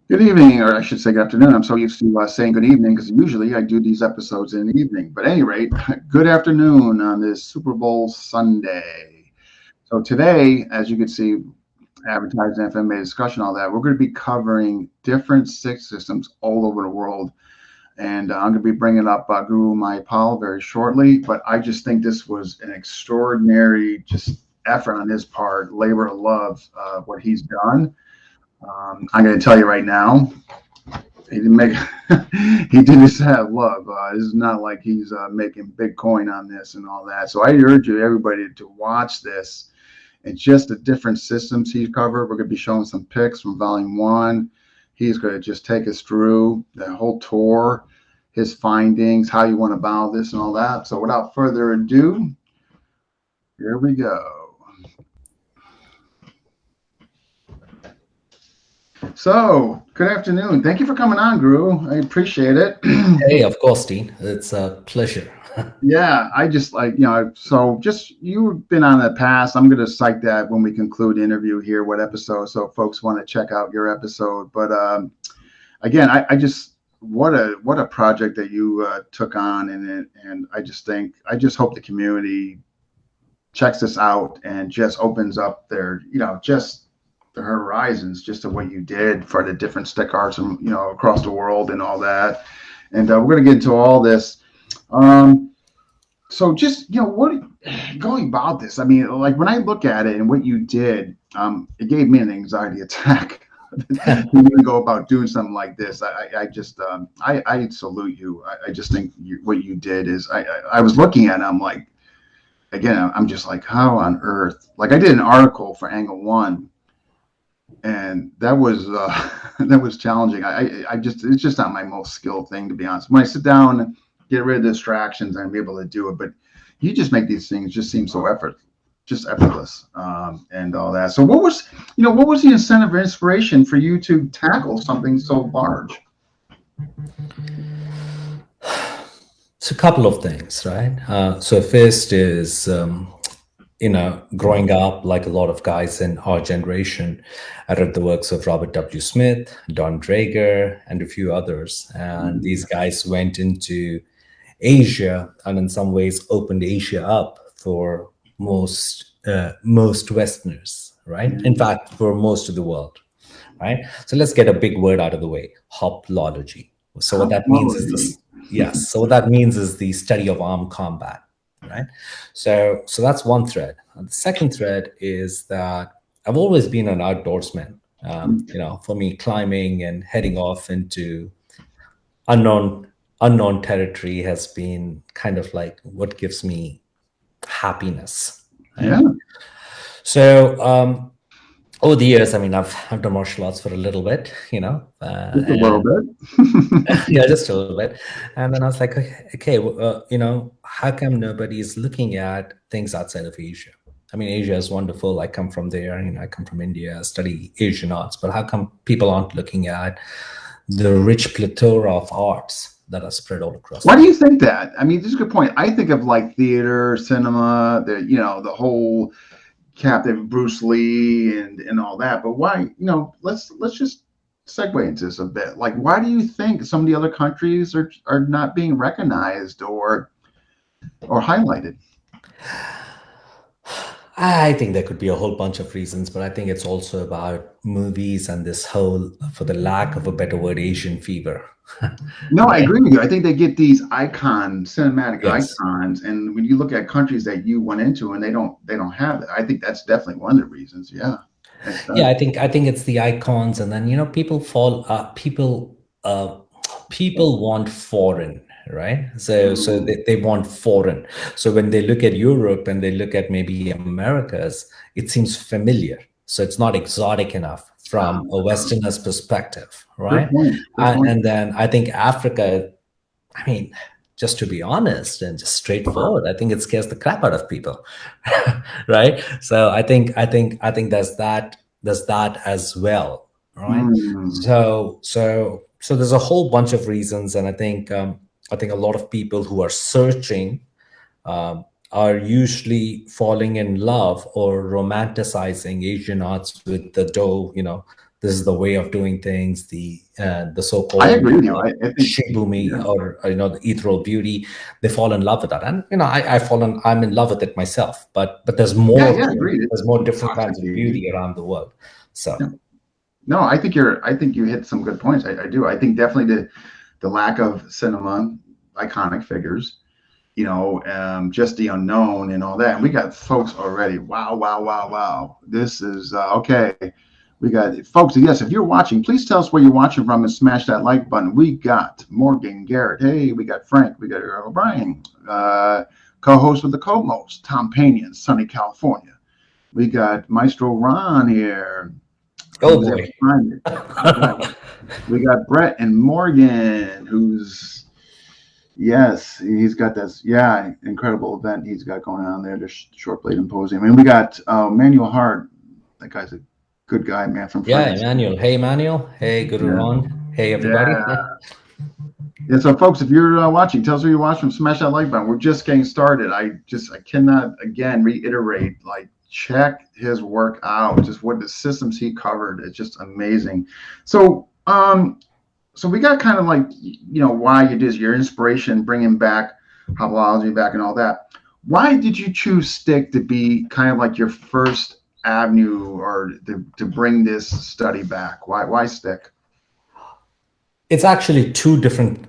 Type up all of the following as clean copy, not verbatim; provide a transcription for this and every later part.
Good evening, or I should say good afternoon. I'm so used to saying good evening because usually I do these episodes in the evening. But at any rate, good afternoon on this Super Bowl Sunday. So today, as you can see, advertised in FMA Discussion, all that, we're going to be covering different six systems all over the world. And I'm going to be bringing up Guru Mahipal very shortly. But I just think this was an extraordinary just effort on his part, labor of love, what he's done. I'm going to tell you right now, he didn't make. He did just have love. This is not like he's making Bitcoin on this and all that. So I urge you, everybody, to watch this. And just the different systems he's covered. We're going to be showing some pics from Volume One. He's going to just take us through the whole tour, his findings, how you want to bow this, and all that. So without further ado, here we go. So, good afternoon. Thank you for coming on, Guru. I appreciate it. Hey, of course, Dean. It's a pleasure. Yeah, I just like, so just you've been on the past. I'm going to cite that when we conclude the interview here, what episode, so folks want to check out your episode. But again, I just, what a project that you took on. And I just hope the community checks this out and just opens up their, just the horizons, just to what you did for the different stick arts and across the world and all that. And we're going to get into all this. So just what going about this, I mean, like when I look at it and what you did, it gave me an anxiety attack. You even go about doing something like this. I just I salute you. I just think what you did is I was looking at it, I'm like, again, I'm just like, how on earth? Like I did an article for Angle One, and that was that was challenging. I just, it's just not my most skilled thing, to be honest. When I sit down and get rid of distractions, I'm able to do it. But you just make these things just seem so effortless, and all that. So what was the incentive or inspiration for you to tackle something so large? It's a couple of things, right? So first is growing up, like a lot of guys in our generation, I read the works of Robert W. Smith, Don Draeger, and a few others. And these guys went into Asia and in some ways opened Asia up for most Westerners, right? In fact, for most of the world, right? So let's get a big word out of the way: hoplology. So what that means is this. Yes. So what that means is the study of armed combat. Right. So that's one thread. And the second thread is that I've always been an outdoorsman. For me, climbing and heading off into unknown territory has been kind of like what gives me happiness. Right? Yeah. So over the years, I mean, I've done martial arts for a little bit, just a little bit. Yeah, just a little bit. And then I was like, okay, how come nobody is looking at things outside of Asia? I mean, Asia is wonderful. I come from there. I come from India, study Asian arts. But how come people aren't looking at the rich plethora of arts that are spread all across? Why do you think that? I mean, this is a good point. I think of like theater, cinema, the whole Captain Bruce Lee and all that. But why? Let's just segue into this a bit. Like, why do you think some of the other countries are not being recognized or highlighted? I think there could be a whole bunch of reasons, but I think it's also about movies and this whole, for the lack of a better word, Asian fever. No, I agree with you. I think they get these cinematic icons, and when you look at countries that you went into and they don't have it, I think that's definitely one of the reasons. Yeah. Yeah, I think it's the icons, and then people people want foreign, right? So they want foreign. So when they look at Europe and they look at maybe Americas, it seems familiar. So it's not exotic enough from a Westerner's perspective, right? Good point. And then I think Africa, I mean, just to be honest and just straightforward, I think it scares the crap out of people, right? So I think there's that as well, right? So there's a whole bunch of reasons, and I think a lot of people who are searching are usually falling in love or romanticizing Asian arts with the this is the way of doing things. The so-called I agree with you. I think, shibumi, yeah. or the ethereal beauty, they fall in love with that, and I'm in love with it myself. But there's more. Yeah, yeah, agreed. There's more different kinds of beauty around the world. So yeah. No, I think you hit some good points. I do. I think definitely the lack of cinema, iconic figures, just the unknown and all that. And we got folks already. Wow, wow, wow, wow. This is okay. We got folks. Yes, if you're watching, please tell us where you're watching from and smash that like button. We got Morgan Garrett. Hey, we got Frank. We got O'Brien, co-host with the Co-Most, Tom Payne in sunny California. We got Maestro Ron here. Oh boy. We got Brett and Morgan, who's, yes, he's got this, incredible event he's got going on there, the Short Blade Symposium. And we got Manuel Hart. That guy's a good guy, man, from France. Emmanuel. Hey, Emmanuel. Hey, Guru Ron. Hey, everybody. Yeah, so folks, if you're watching, tell us where you're watching from. Smash that like button. We're just getting started. I cannot, again, reiterate, check his work out, just what the systems he covered. It's just amazing. So we got kind of why you did your inspiration, bringing back homology back and all that. Why did you choose stick to be kind of like your first avenue, or to bring this study back? Why stick? It's actually three different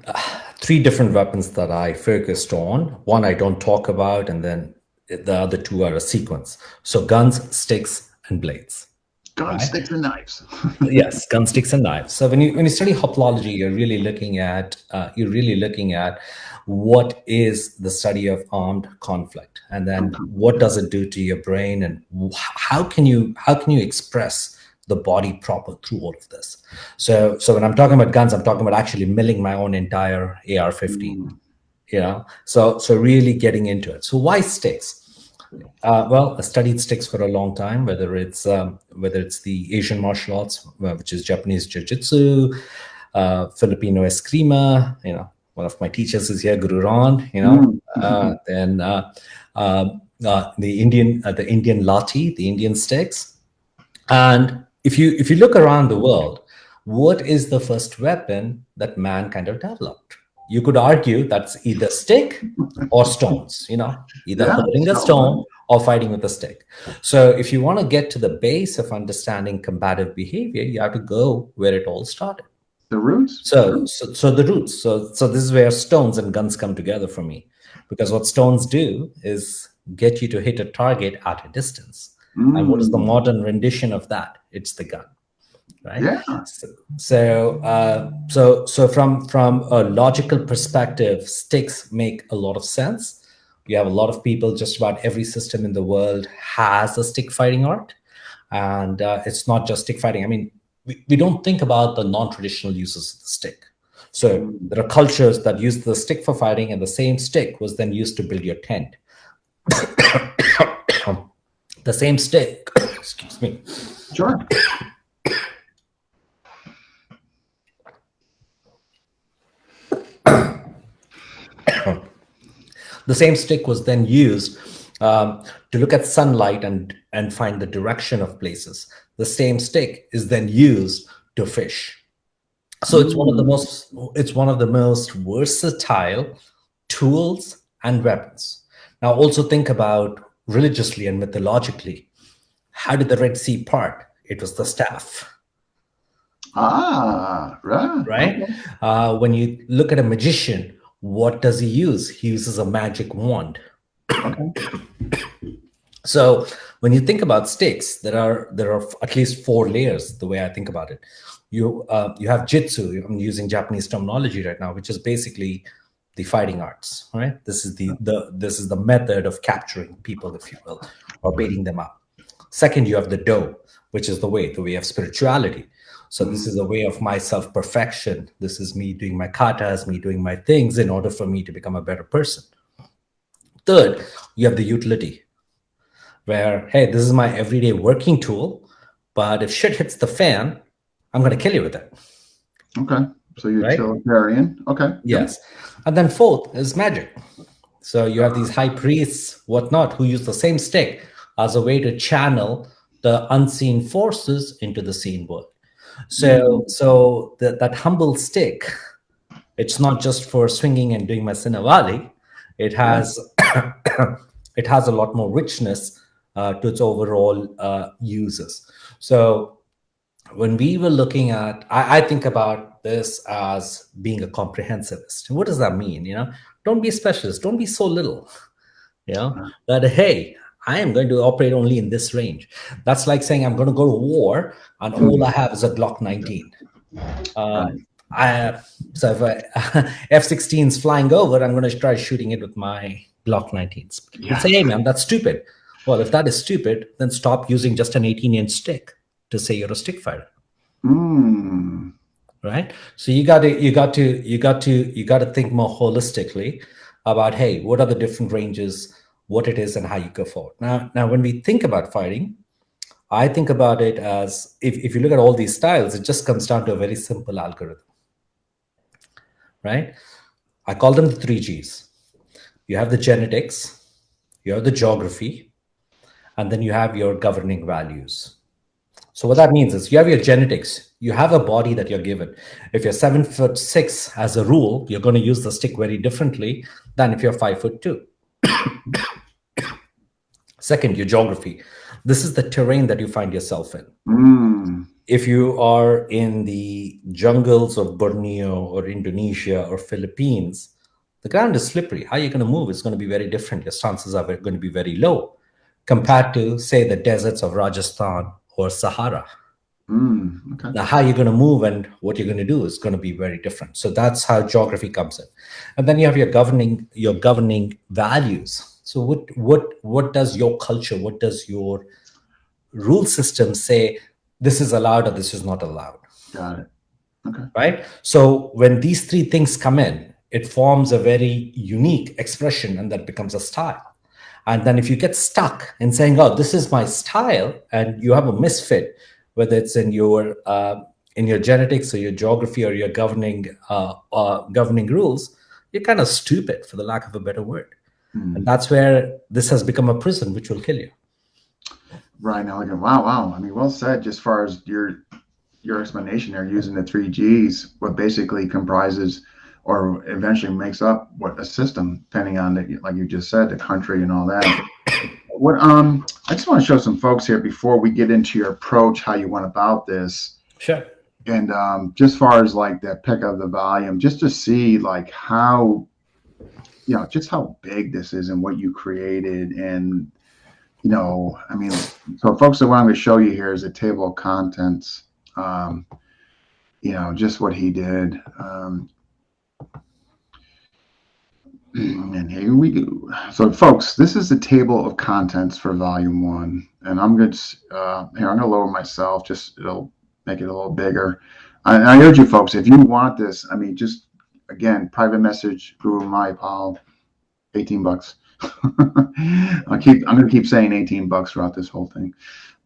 weapons that I focused on. One I don't talk about, and then the other two are a sequence. So guns, sticks, and blades. Guns, sticks, and knives. Yes, guns, sticks, and knives. So when you study hopology, you're really looking at what is the study of armed conflict, and then what does it do to your brain, and how can you express the body proper through all of this. So when I'm talking about guns, I'm talking about actually milling my own entire AR-15. So really getting into it. So why sticks? Well, I studied sticks for a long time, whether it's the Asian martial arts, which is Japanese jiu-jitsu, Filipino eskrima. One of my teachers is here, Guru Ron. Then the Indian lati, the Indian sticks. And if you look around the world, what is the first weapon that man kind of developed? You could argue that's either stick or stones, either holding a stone or fighting with a stick. So if you want to get to the base of understanding combative behavior, you have to go where it all started. The roots? So the roots. So this is where stones and guns come together for me. Because what stones do is get you to hit a target at a distance. And what is the modern rendition of that? It's the gun. Right. Yeah. So from a logical perspective, sticks make a lot of sense. You have a lot of people. Just about every system in the world has a stick fighting art, and it's not just stick fighting. I mean, we don't think about the non-traditional uses of the stick. So there are cultures that use the stick for fighting, and the same stick was then used to build your tent. The same stick. Excuse me. Sure. The same stick was then used to look at sunlight and find the direction of places. The same stick is then used to fish. So it's one of the most versatile tools and weapons. Now also think about religiously and mythologically. How did the Red Sea part? It was the staff. Right. Okay. When you look at a magician, what does he use? He uses a magic wand. Okay. So when you think about sticks, there are at least 4 layers. The way I think about it, you have jitsu. I'm using Japanese terminology right now, which is basically the fighting arts. Right. This is the method of capturing people, if you will, or baiting them up. Second, you have the do, which is the way of spirituality. So this is a way of my self-perfection. This is me doing my katas, me doing my things in order for me to become a better person. Third, you have the utility, where, hey, this is my everyday working tool, but if shit hits the fan, I'm going to kill you with it. Okay. So you're utilitarian. Okay. Yes. And then fourth is magic. So you have these high priests, whatnot, who use the same stick as a way to channel the unseen forces into the seen world. So that humble stick, it's not just for swinging and doing my Sinawali. It has it has a lot more richness to its overall uses. So when we were looking at, I think about this as being a comprehensivist. What does that mean? Don't be a specialist. Don't be so little. That hey, I am going to operate only in this range. That's like saying I'm going to go to war and all I have is a Glock 19. So if F-16 is flying over, I'm going to try shooting it with my Glock 19s. You say, hey man, that's stupid. Well, if that is stupid, then stop using just an 18-inch stick to say you're a stick fighter. Right? So you got to think more holistically about, hey, what are the different ranges, what it is, and how you go forward. Now, when we think about fighting, I think about it as if you look at all these styles, it just comes down to a very simple algorithm. Right? I call them the 3Gs. You have the genetics, you have the geography, and then you have your governing values. So what that means is you have your genetics, you have a body that you're given. If you're 7'6", as a rule, you're going to use the stick very differently than if you're 5'2". Second, your geography. This is the terrain that you find yourself in. If you are in the jungles of Borneo or Indonesia or Philippines, the ground is slippery. How you're going to move is going to be very different. Your chances are going to be very low compared to, say, the deserts of Rajasthan or Sahara. Okay. Now, how you're going to move and what you're going to do is going to be very different. So that's how geography comes in. And then you have your governing values. So what does your culture, what does your rule system say this is allowed or this is not allowed? Got it. Okay. Right? So when these three things come in, it forms a very unique expression and that becomes a style. And then if you get stuck in saying, oh, this is my style, and you have a misfit, whether it's in your genetics or your geography or your governing rules, you're kind of stupid, for the lack of a better word. And that's where this has become a prison, which will kill you. Right. Now, wow. I mean, well said. Just as far as your explanation there, using the 3Gs, what basically comprises or eventually makes up what a system, depending on like you just said, the country and all that. I just want to show some folks here before we get into your approach, how you went about this. Sure. And just as far as like the pick of the volume, just to see like how, just how big this is and what you created. And, I mean, so folks, what I'm going to show you here is a table of contents, just what he did. And here we go. So folks, this is the table of contents for volume 1. And I'm going to, I'm going to lower myself, just it'll make it a little bigger. I urge you folks, if you want this, I mean, just again, private message, Guru Mahipal, $18. I'm going to keep saying $18 throughout this whole thing.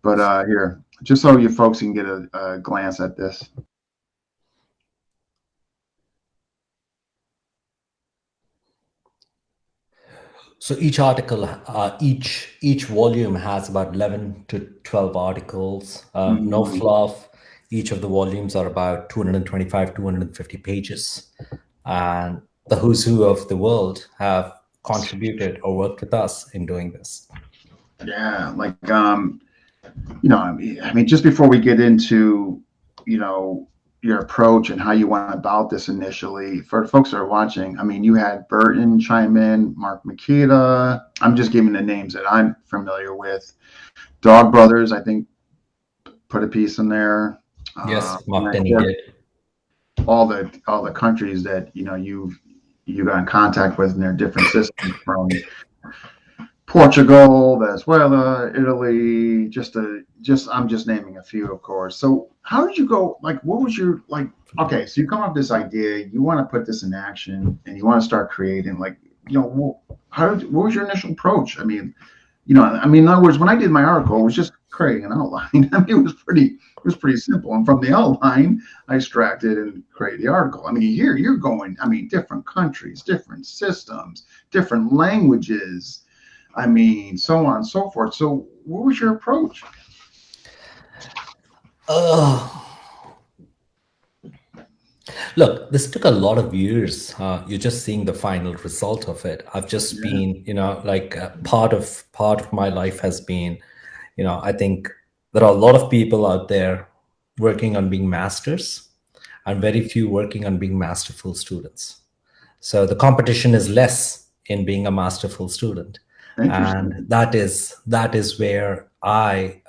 But here, just so you folks can get a glance at this. So each article, each volume has about 11 to 12 articles. No fluff. Each of the volumes are about 225, 250 pages. And the who's who of the world have contributed or worked with us in doing this. Yeah, like, I mean, just before we get into, your approach and how you went about this initially, for folks that are watching, I mean, you had Burton chime in, Mark Makita. I'm just giving the names that I'm familiar with. Dog Brothers, I think, put a piece in there. Yes, Mark Denny did. All the countries that you got in contact with in their different systems, from Portugal, Venezuela, Italy, I'm just naming a few, of course. So how did you go, like, what was your, like, okay, so you come up with this idea, you want to put this in action and you want to start creating, like, what was your initial approach? I mean, in other words, when I did my article, it was just creating an outline. I mean, it was pretty simple. And from the outline, I extracted and created the article. I mean, here you're going, I mean, different countries, different systems, different languages. I mean, so on and so forth. So what was your approach? Look, this took a lot of years. You're just seeing the final result of it. I've just Yeah. been, like part of my life has been, I think there are a lot of people out there working on being masters, and very few working on being masterful students. So the competition is less in being a masterful student, and Interesting. that is where I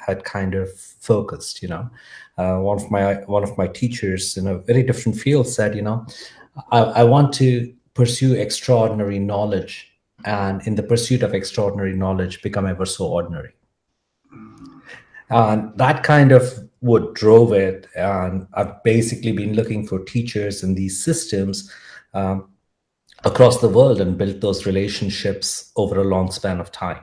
had kind of focused. One of my teachers in a very different field said, I want to pursue extraordinary knowledge, and in the pursuit of extraordinary knowledge, become ever so ordinary. And that kind of what drove it. And I've basically been looking for teachers in these systems across the world and built those relationships over a long span of time.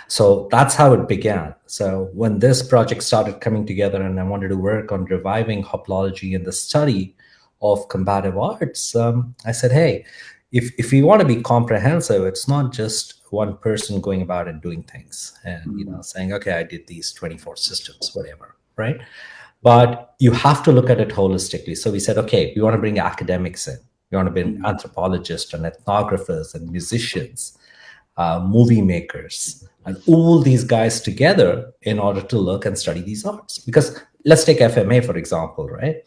So that's how it began. So when this project started coming together and I wanted to work on reviving hopology and the study of combative arts, I said, hey, if we want to be comprehensive, it's not just one person going about and doing things and saying, okay, I did these 24 systems, whatever, right? But you have to look at it holistically. So we said, okay, we want to bring academics in. We want to bring anthropologists and ethnographers and musicians, movie makers, and all these guys together in order to look and study these arts. Because let's take FMA, for example, right?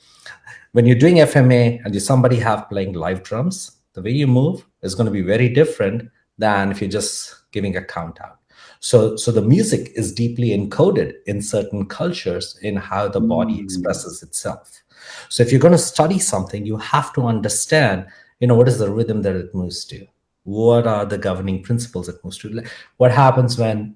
When you're doing FMA and you somebody have playing live drums, the way you move is going to be very different than if you're just giving a count out. So the music is deeply encoded in certain cultures in how the body expresses itself. So if you're going to study something, you have to understand, what is the rhythm that it moves to? What are the governing principles it moves to? What happens when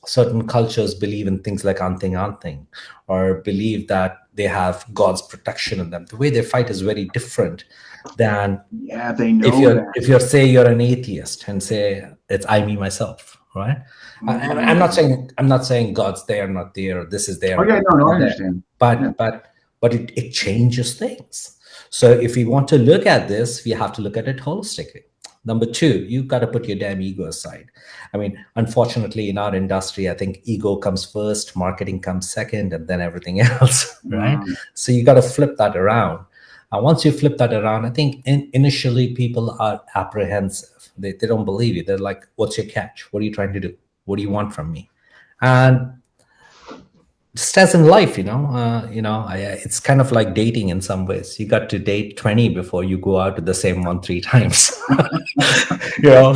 certain cultures believe in things like anting anting, or believe that they have God's protection in them? The way they fight is very different than Yeah, they know if you're that. if you're say you're an atheist and say it's I me myself, right? And I'm not saying God's there, not there, or this is there, Oh yeah, no, I not there. understand. Yeah. But it changes things. So if we want to look at this, we have to look at it holistically. Number two, you've got to put your damn ego aside. I mean, unfortunately, in our industry, I think ego comes first, marketing comes second, and then everything else, right? So you got to flip that around. And once you flip that around, I think initially people are apprehensive. They don't believe you. They're like, what's your catch? What are you trying to do? What do you want from me? And just as in life, it's kind of like dating in some ways. You got to date 20 before you go out with the same one 3 times. you know,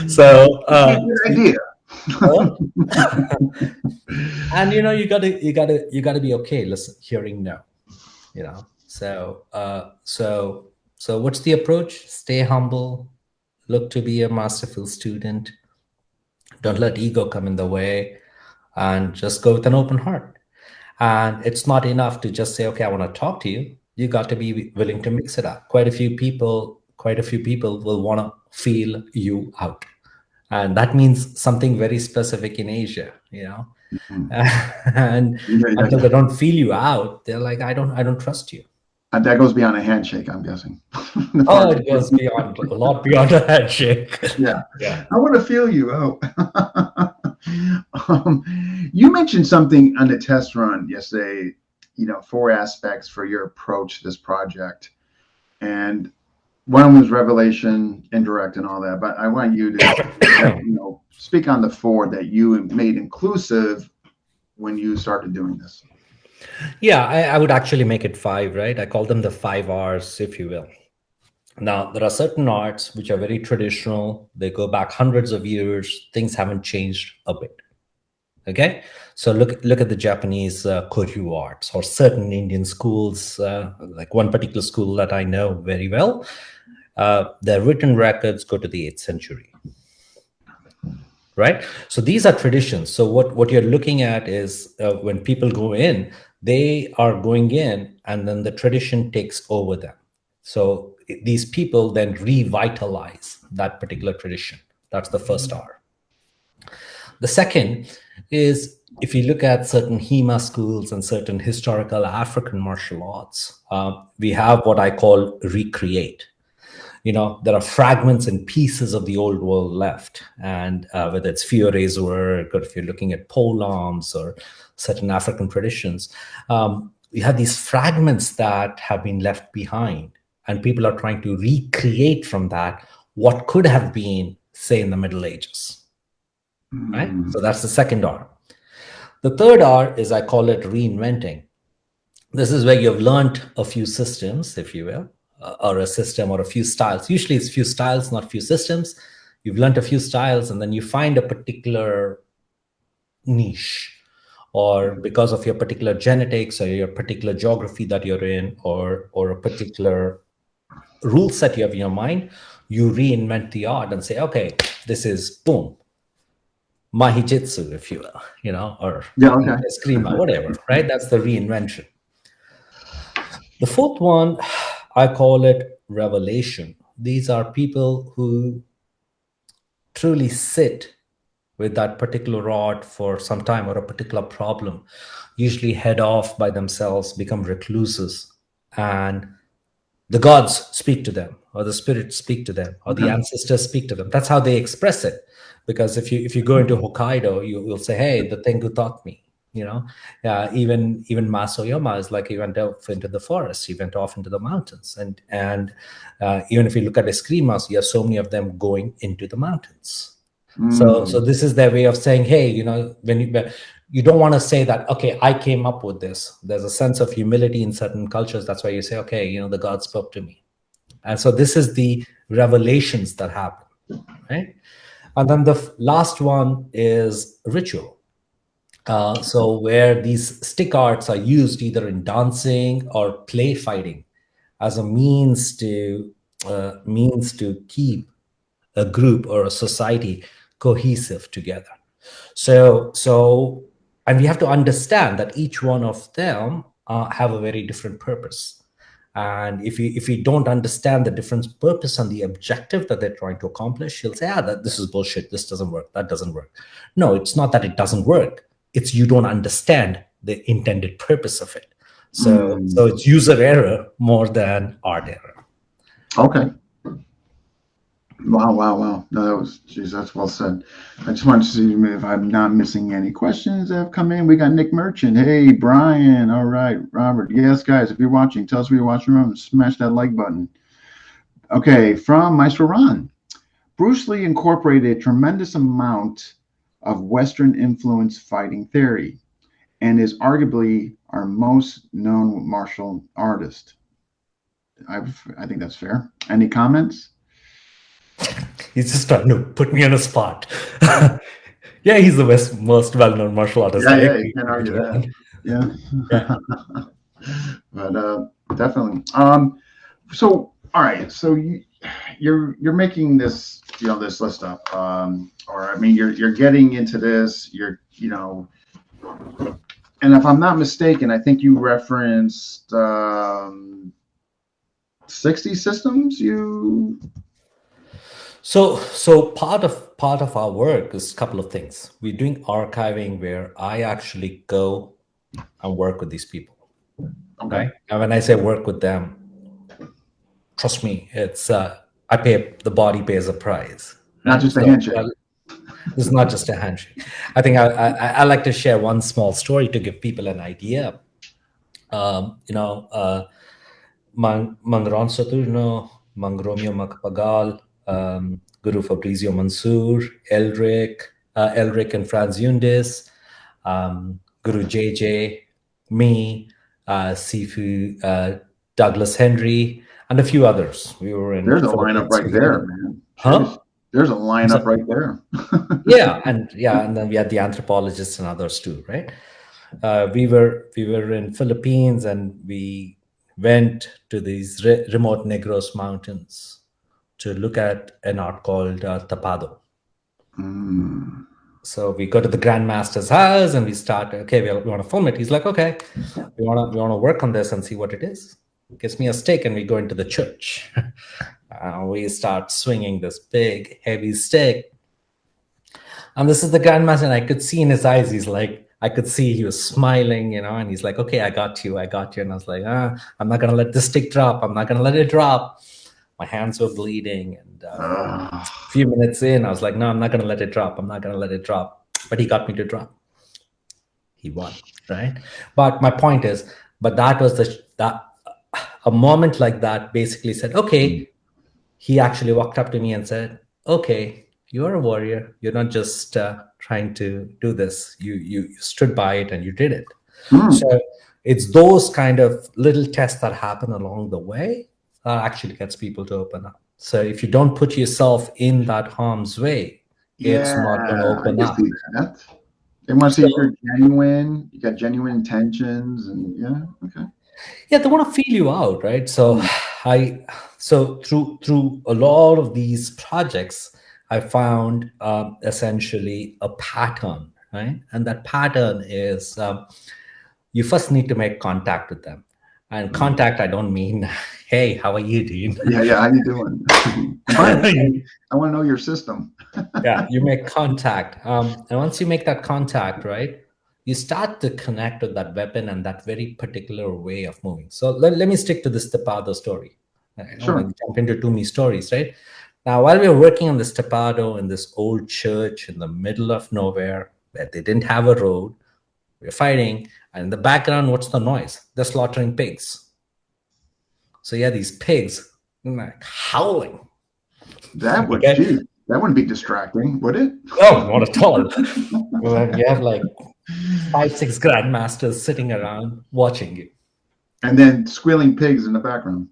so Good idea. and you gotta be okay. Listen, hearing no. So what's the approach? Stay humble. Look to be a masterful student. Don't let ego come in the way, and just go with an open heart. And it's not enough to just say, okay, I want to talk to you. You got to be willing to mix it up. Quite a few people will want to feel you out. And that means something very specific in Asia, and until they don't feel you out, they're like, I don't trust you. That goes beyond a handshake, I'm guessing. Oh, it goes beyond, a lot beyond a handshake. Yeah. Yeah. I want to feel you out. You mentioned something on the test run yesterday, 4 aspects for your approach to this project. And one was revelation, indirect, and all that. But I want you to, speak on the 4 that you made inclusive when you started doing this. Yeah, I would actually make it 5, right? I call them the 5 R's, if you will. Now, there are certain arts which are very traditional. They go back hundreds of years. Things haven't changed a bit. Okay, so look at the Japanese Koryu arts, or certain Indian schools, like one particular school that I know very well. Their written records go to the 8th century. Right? So these are traditions. So what you're looking at is when people go in, they are going in and then the tradition takes over them. So these people then revitalize that particular tradition. That's the first R. The second is, if you look at certain HEMA schools and certain historical African martial arts, we have what I call recreate. There are fragments and pieces of the old world left. And whether it's Fiore's work, or if you're looking at pole arms or certain African traditions, you have these fragments that have been left behind, and people are trying to recreate from that what could have been, say, in the Middle Ages. Right? So that's the second R. The third R is, I call it reinventing. This is where you've learned a few systems, if you will, or a system or a few styles. Usually it's few styles, not few systems. You've learned a few styles, and then you find a particular niche, or because of your particular genetics or your particular geography that you're in, or a particular rule set you have in your mind, you reinvent the art and say, okay, this is boom, mahijitsu, if you will, or eskrima, whatever, right? That's the reinvention. The fourth one, I call it revelation. These are people who truly sit with that particular art for some time, or a particular problem, usually head off by themselves, become recluses, and the gods speak to them, or the spirits speak to them, or the ancestors speak to them. That's how they express it. Because if you go into Hokkaido, you'll say, hey, the Tengu taught me. Even Masoyama is like he went off into the forest, he went off into the mountains, and even if you look at Escrimas, you have so many of them going into the mountains. So this is their way of saying, hey, when you don't want to say that, okay, I came up with this. There's a sense of humility in certain cultures. That's why you say, okay, the God spoke to me. And so this is the revelations that happen, right? And then the last one is ritual. So where these stick arts are used either in dancing or play fighting as a means to keep a group or a society cohesive together. So and we have to understand that each one of them have a very different purpose. And if we don't understand the different purpose and the objective that they're trying to accomplish, you'll say, this is bullshit. This doesn't work. That doesn't work. No, it's not that it doesn't work. It's you don't understand the intended purpose of it. So it's user error more than art error. Okay. Wow. No, that's well said. I just wanted to see if I'm not missing any questions that have come in. We got Nick Merchant. Hey, Brian. All right, Robert. Yes, guys, if you're watching, tell us where you're watching from. Smash that like button. Okay, from Maestro Ron. Bruce Lee incorporated a tremendous amount of Western influence fighting theory and is arguably our most known martial artist. I think that's fair. Any comments? He's just trying to put me on a spot. Yeah, he's the most well-known martial artist. Yeah, you can't argue that. Yeah. But definitely. So all right. So you're making this this list up, or I mean you're getting into this. And if I'm not mistaken, I think you referenced 60 systems. So part of our work is a couple of things. We're doing archiving where I actually go and work with these people. Okay. Right? And when I say work with them, trust me, it's the body pays a price. Not just a handshake. It's not just a handshake. I think I like to share one small story to give people an idea. Mangron Saturno, Mangromio Macpagal, Guru Fabrizio Mansour, Elric and Franz Yundis, Guru JJ, me, Sifu, Douglas Henry, and a few others. We were in. There's a lineup right there, man. Huh? There's a lineup right there. and then we had the anthropologists and others too, right? We were in Philippines, and we went to these remote Negros mountains to look at an art called tapado. So we go to the Grandmaster's house and we start, okay, we want to film it. He's like, okay, we want to work on this and see what it is. Gives me a stick and we go into the church. We start swinging this big, heavy stick. And this is the Grandmaster, and I could see in his eyes, I could see he was smiling, and he's like, okay, I got you. And I was like, I'm not going to let this stick drop. I'm not going to let it drop. My hands were bleeding. And a few minutes in, I was like, no, I'm not going to let it drop. I'm not going to let it drop. But he got me to drop. He won, right? But my point is, But that was that a moment like that basically said, okay, he actually walked up to me and said, okay, you're a warrior. You're not just trying to do this. You stood by it and you did it. Mm. So it's those kind of little tests that happen along the way that actually gets people to open up. So if you don't put yourself in that harm's way, it's Yeah, not going to I open can up. see that. They want to see if So you're genuine, you got genuine intentions, and yeah, okay. yeah, they want to feel you out, right? So Mm. I so through a lot of these projects, I found essentially a pattern, right? And that pattern is you first need to make contact with them. And Mm. contact, I don't mean, hey, how are you, Dean? Yeah, yeah. How you doing? And by the way, I want to know your system. Yeah, you make contact. And once you make that contact, right, you start to connect with that weapon and that very particular way of moving. So let me stick to this Stepado story. I don't want Sure. to jump into too many stories, right? Now, while we were working on the Stepado in this old church in the middle of nowhere where they didn't have a road, we were fighting. And in the background, what's the noise? They're slaughtering pigs. So yeah, these pigs like howling. That would, Okay. gee, that wouldn't be distracting, would it? No, not at all. Well, you have like 5, 6 grandmasters sitting around watching you. And then squealing pigs in the background.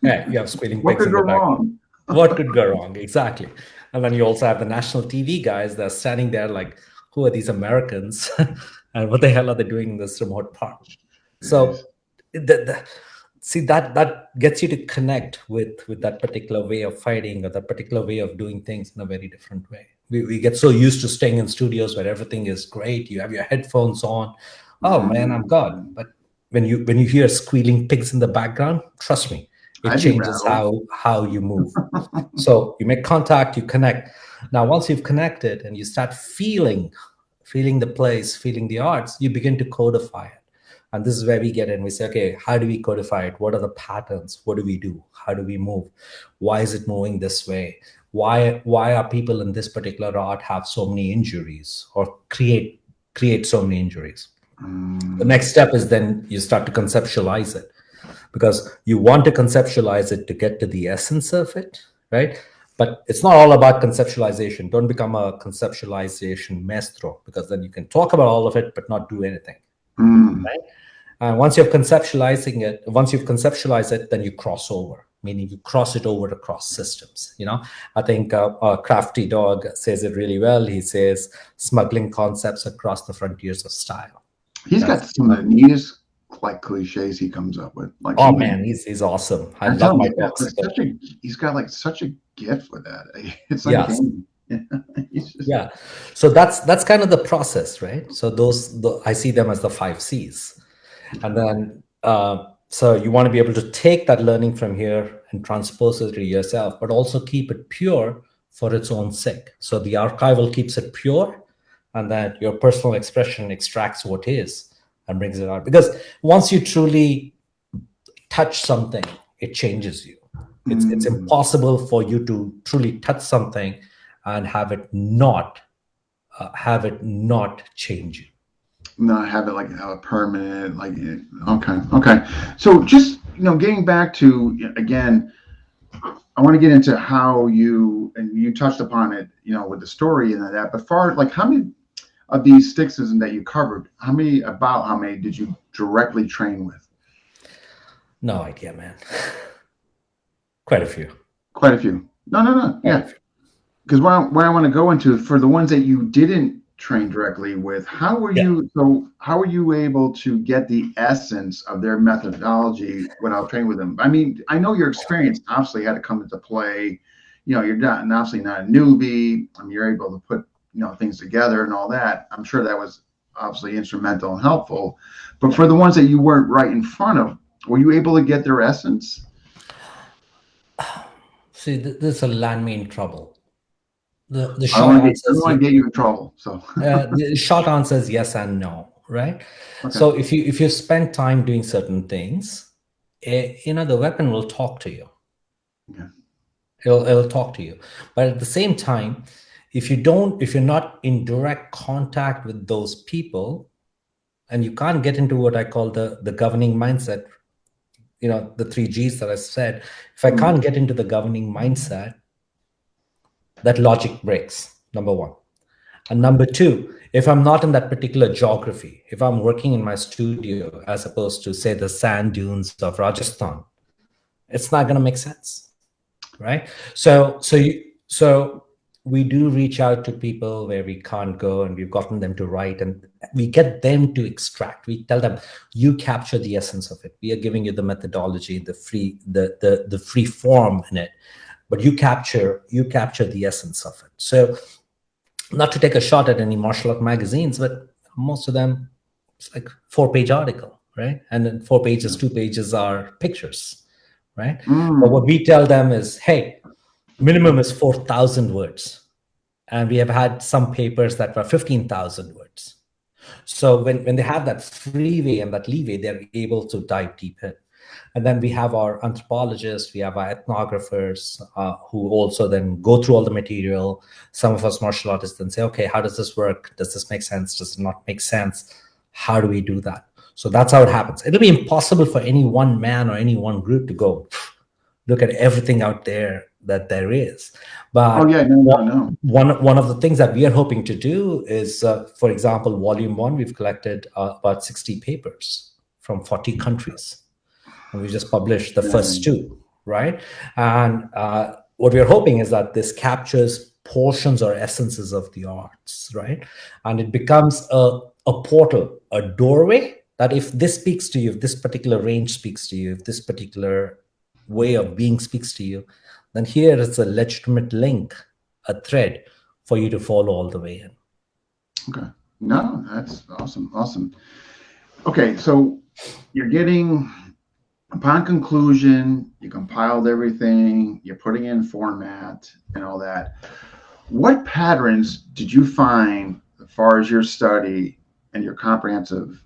Yeah, you have squealing What pigs could in go the background. wrong? What could go wrong? Exactly. And then you also have the national TV guys that are standing there like, who are these Americans? And what the hell are they doing in this remote park? Jeez. So see that gets you to connect with that particular way of fighting or that particular way of doing things in a very different way. We get so used to staying in studios where everything is great. You have your headphones on. Oh man, I'm God. But when you hear squealing pigs in the background, trust me, it I'd be changes rattled. how you move. So you make contact, you connect. Now, once you've connected and you start feeling the place, feeling the arts, you begin to codify it. And this is where we get in. We say, okay, how do we codify it? What are the patterns? What do we do? How do we move? Why is it moving this way? Why are people in this particular art have so many injuries or create so many injuries? The next step is then you start to conceptualize it, because you want to conceptualize it to get to the essence of it, right? But it's not all about conceptualization. Don't become a conceptualization maestro, because then you can talk about all of it but not do anything, Mm. right? Once you've conceptualized it, then you cross over, meaning you cross it over across systems. I think Crafty Dog says it really well. He says smuggling concepts across the frontiers of style. He's got That's some of the neatest like cliches he comes up with. Like oh man, he's awesome. I I'm love telling my you, dogs. he's got like such a gift with that. It's Yes. uncanny. He's just, Yeah. So that's kind of the process, right? So I see them as the 5 C's. And then so you want to be able to take that learning from here and transpose it to yourself, but also keep it pure for its own sake. So the archival keeps it pure, and that your personal expression extracts what is and brings it out. Because once you truly touch something, it changes you. It's impossible for you to truly touch something and have it not change you. not have it like have a permanent like okay. So just getting back to again, I want to get into how you touched upon it, with the story and that. But far like how many of these Stixes that you covered, how many did you directly train with? No idea, man. Quite a few. Quite a few. No. Yeah. Because where I want to go into, for the ones that you didn't train directly with, how were you able to get the essence of their methodology without training with them? I mean, I know your experience obviously had to come into play. You're obviously not a newbie. I mean, you're able to put things together and all that. I'm sure that was obviously instrumental and helpful. But for the ones that you weren't right in front of, were you able to get their essence? See, this will land me in trouble. The I short don't answer want to get you in trouble. So the short answer is yes and no, right? okay. So if you spend time doing certain things, the weapon will talk to you. Okay. It'll talk to you. But at the same time, if you're not in direct contact with those people, and you can't get into what I call the governing mindset, the 3 Gs that I said. If I can't get into the governing mindset, that logic breaks, number one. And number two, if I'm not in that particular geography, if I'm working in my studio as opposed to, say, the sand dunes of Rajasthan, it's not going to make sense, right? So we do reach out to people where we can't go, and we've gotten them to write, and we get them to extract. We tell them, you capture the essence of it. We are giving you the methodology, the free form in it, but you capture the essence of it. So, not to take a shot at any martial art magazines, but most of them, it's like 4-page article, right? And then 4 pages, 2 pages are pictures, right? But what we tell them is, hey, minimum is 4,000 words. And we have had some papers that were 15,000 words. So when they have that freeway and that leeway, they're able to dive deep in. And then we have our anthropologists, we have our ethnographers who also then go through all the material. Some of us martial artists then say, okay, how does this work? Does this make sense? Does it not make sense? How do we do that? So that's how it happens. It'll be impossible for any one man or any one group to go look at everything out there that there is. But one of the things that we are hoping to do is, for example, volume 1, we've collected about 60 papers from 40 countries. And we just published the first 2, right? And what we're hoping is that this captures portions or essences of the arts, right? And it becomes a portal, a doorway, that if this speaks to you, if this particular range speaks to you, if this particular way of being speaks to you, then here is a legitimate link, a thread for you to follow all the way in. Okay. No, that's awesome. Okay, so you're getting, upon conclusion, you compiled everything, you're putting in format and all that. What patterns did you find as far as your study and your comprehensive,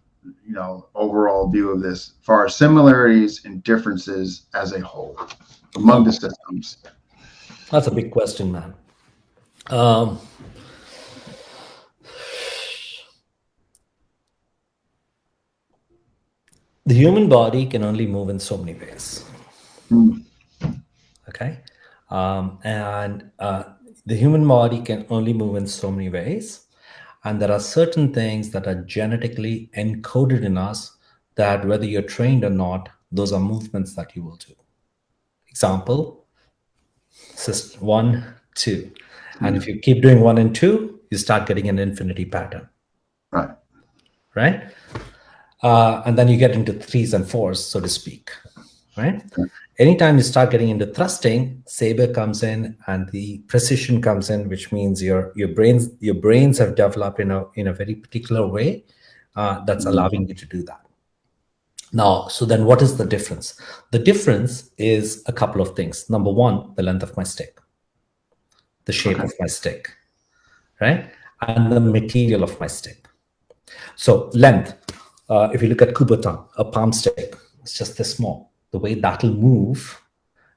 overall view of this, as far as similarities and differences as a whole among the systems? That's a big question, man. The human body can only move in so many ways. Okay. And the human body can only move in so many ways. And there are certain things that are genetically encoded in us that, whether you're trained or not, those are movements that you will do. Example, 1, 2. And if you keep doing 1 and 2, you start getting an infinity pattern. Right? And then you get into 3s and 4s, so to speak. Right? Anytime you start getting into thrusting, saber comes in and the precision comes in, which means your brains have developed in a very particular way that's allowing you to do that. Now, so then what is the difference? The difference is a couple of things. Number one, the length of my stick, the shape of my stick, right? And the material of my stick. So length, if you look at Kubotan, a palm stick, it's just this small. The way that'll move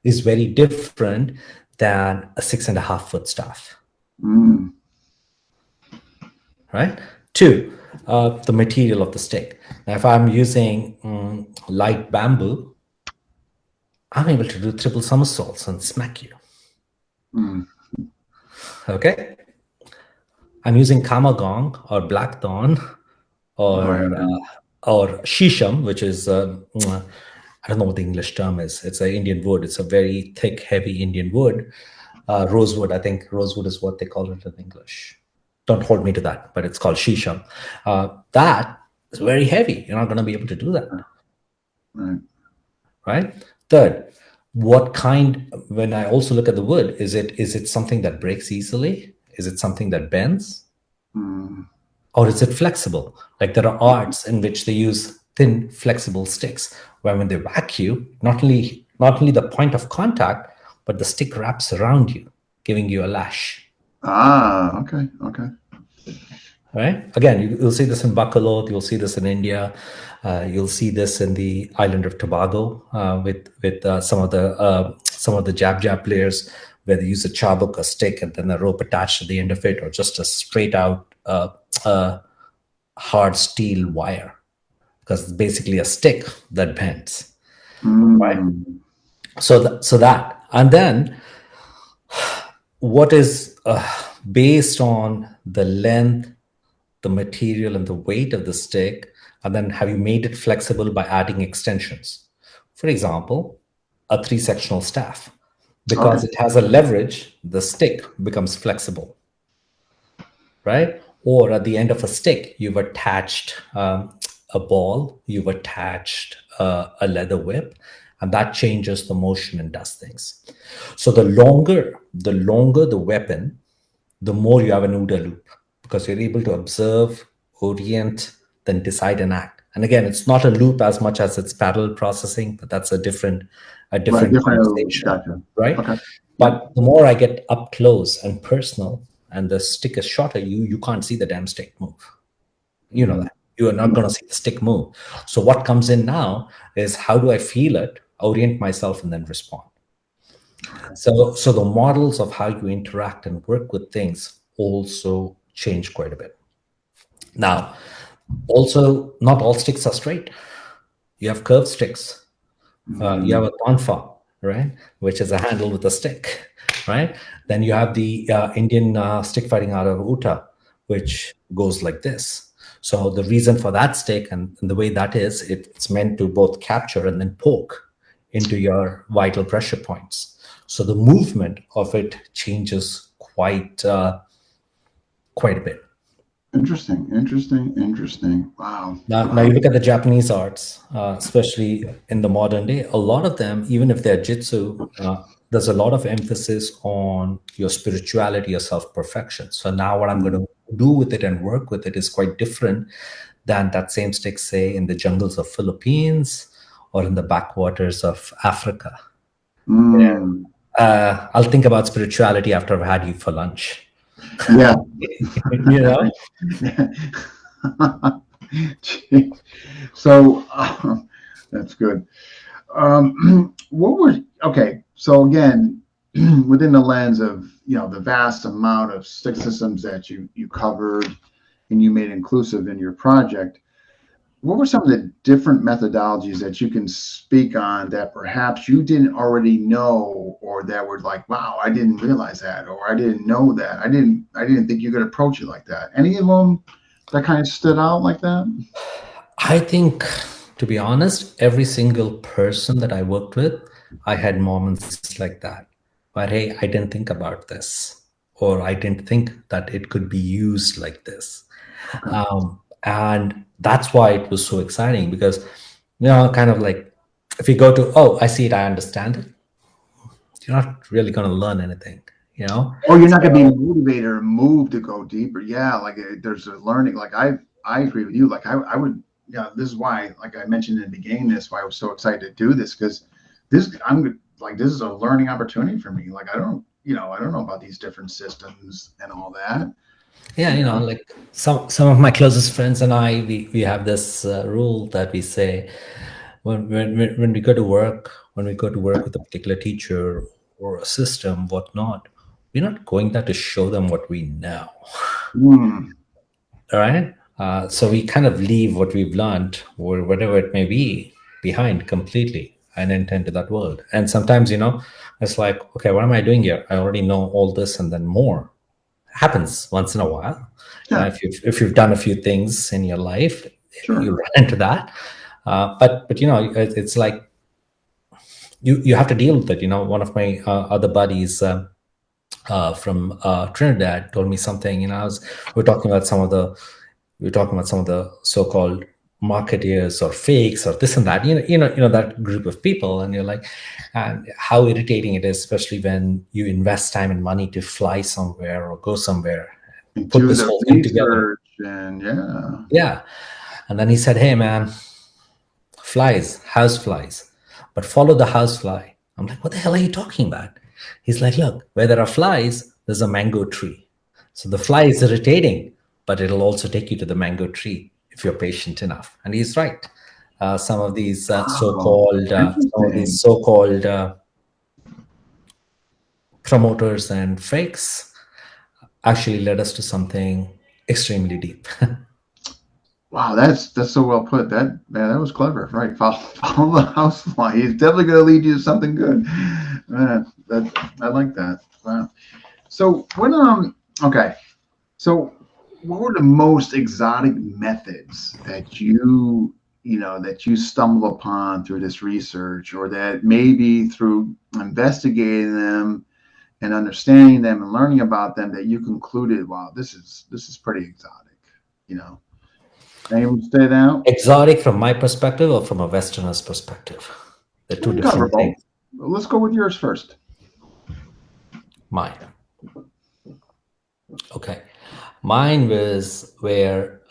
is very different than a 6.5-foot staff. Right? 2, the material of the stick. Now, if I'm using light bamboo, I'm able to do triple somersaults and smack you. Okay? I'm using kamagong or blackthorn or shisham, which is I don't know what the English term is. It's an Indian wood. It's a very thick, heavy Indian wood. Rosewood, I think rosewood is what they call it in English. Don't hold me to that, but it's called shisham. That is very heavy. You're not going to be able to do that. Right? Third, when I also look at the wood, is it something that breaks easily? Is it something that bends? Or is it flexible? Like there are arts in which they use thin, flexible sticks, where when they whack you, not only the point of contact, but the stick wraps around you, giving you a lash. Okay. Right? Again, you'll see this in Bacolod, you'll see this in India, you'll see this in the island of Tobago with some of the jab players, where they use a chabuk, a stick, and then a rope attached to the end of it, or just a straight out hard steel wire. because it's basically a stick that bends, right? Mm. So that, and then what is based on the length, the material, and the weight of the stick, and then have you made it flexible by adding extensions? For example, a three-sectional staff. Okay. Because it has a leverage, the stick becomes flexible, right? Or at the end of a stick, you've attached a ball, you've attached a leather whip, and that changes the motion and does things. So the longer the weapon, the more you have an OODA loop, because you're able to observe, orient, then decide and act. And again, it's not a loop as much as it's parallel processing, but that's a different Right. Different. conversation, Gotcha. right? Okay. Yep. But the more I get up close and personal, and the stick is shorter, you can't see the damn stick move. You know that you are not going to see the stick move. So what comes in now is, how do I feel it, orient myself, and then respond. So the models of how you interact and work with things also change quite a bit. Now, also, not all sticks are straight. You have curved sticks. You have a tonfa, right, which is a handle with a stick, right? Then you have the Indian stick fighting art of Uta, which goes like this. So the reason for that stick and the way that is, it's meant to both capture and then poke into your vital pressure points. So the movement of it changes quite a bit. Interesting. Wow. Now you look at the Japanese arts, especially in the modern day. A lot of them, even if they're jitsu, there's a lot of emphasis on your spirituality, your self-perfection. So now what I'm going to do with it and work with it is quite different than that same stick, say, in the jungles of Philippines or in the backwaters of Africa. Mm. I'll think about spirituality after I've had you for lunch. Yeah. You know? So that's good. Okay? So again, within the lens of the vast amount of stick systems that you covered and you made inclusive in your project, what were some of the different methodologies that you can speak on that perhaps you didn't already know, or that were like, wow, I didn't realize that, or I didn't know that, I didn't think you could approach it like that? Any of them that kind of stood out like that? I think, to be honest, every single person that I worked with, I had moments like that. But hey, I didn't think about this, or I didn't think that it could be used like this. And that's why it was so exciting, because, kind of like, if you go to, oh, I see it, I understand it, you're not really going to learn anything, Or you're not going to be motivated or moved to go deeper. Yeah, like there's a learning. Like I agree with you. Like I would. Yeah, this is why, like I mentioned in the beginning, this why I was so excited to do this, because this is a learning opportunity for me. Like I don't know about these different systems and all that. Yeah, like some of my closest friends and I, we have this rule that we say, when we go to work, with a particular teacher or a system, whatnot, we're not going there to show them what we know. Hmm. All right. So we kind of leave what we've learned, or whatever it may be, behind completely and enter into that world. And sometimes, it's like, okay, what am I doing here? I already know all this and then more. Happens once in a while. Yeah. If you've done a few things in your life, Sure. you run into that. But it's like you have to deal with it. One of my other buddies from Trinidad told me something. We're talking about some of the so-called marketeers or fakes or this and that. That group of people, and you're like, and how irritating it is, especially when you invest time and money to fly somewhere or go somewhere and put Do this the whole thing together. research and yeah. Yeah, and then he said, "Hey, man, house flies, but follow the house fly." I'm like, what the hell are you talking about? He's like, look, where there are flies, there's a mango tree. So the fly is irritating, but it'll also take you to the mango tree if you're patient enough. And he's right. Some of these so-called promoters and fakes actually led us to something extremely deep. Wow, that's so well put. That was clever. Right, follow the house fly. He's definitely going to lead you to something good. That I like that. Wow. So when okay, so what were the most exotic methods that that you stumble upon through this research, or that maybe through investigating them and understanding them and learning about them that you concluded, wow, this is pretty exotic, you know? Anyone stand out? Exotic from my perspective or from a Westerner's perspective? They're We two can cover different both. things. Let's go with yours first. Mine. Okay. Mine was where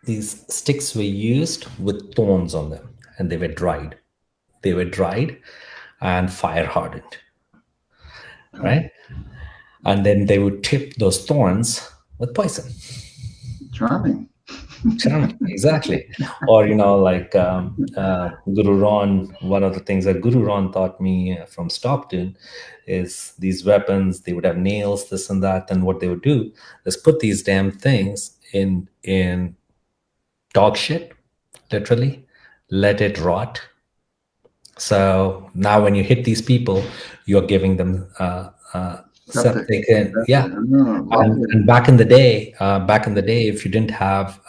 these sticks were used with thorns on them, and they were dried. They were dried and fire hardened, right? And then they would tip those thorns with poison. Charming. Charming, exactly. Or, like Guru Ron, one of the things that Guru Ron taught me from Stockton is these weapons, they would have nails, this and that. And what they would do is put these damn things in dog shit, literally, let it rot. So now when you hit these people, you're giving them septic. And yeah, and back in the day, if you didn't have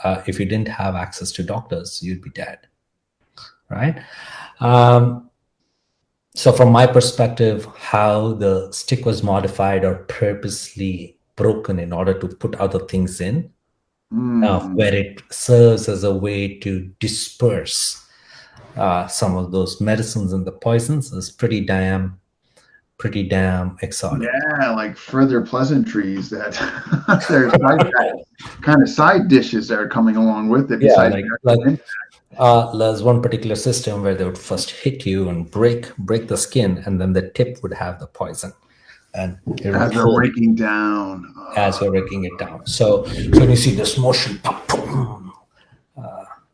access to doctors, you'd be dead, right? So from my perspective, how the stick was modified or purposely broken in order to put other things in, where it serves as a way to disperse some of those medicines and the poisons, is pretty damn exotic. Yeah, like further pleasantries that there's kind of side dishes that are coming along with it. Yeah, Besides there's one particular system where they would first hit you and break the skin, and then the tip would have the poison, and it as they're raking down. As you're raking it down. So when you see this motion,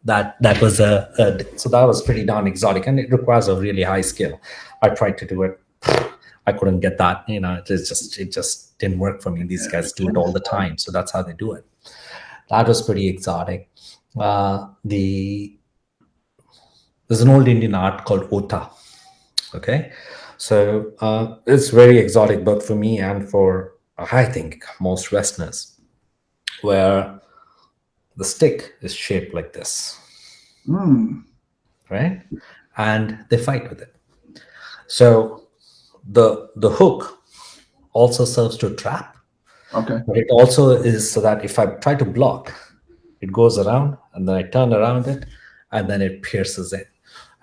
that was so that was pretty darn exotic, and it requires a really high skill. I tried to do it. I couldn't get that. It just didn't work for me. These guys do it all the time, so that's how they do it. That was pretty exotic. There's an old Indian art called Ota. Okay, so it's very exotic, both for me and for I think most Westerners, where the stick is shaped like this, right? And they fight with it. So the hook also serves to trap. Okay. But it also is so that if I try to block, it goes around, and then I turn around it, and then it pierces it.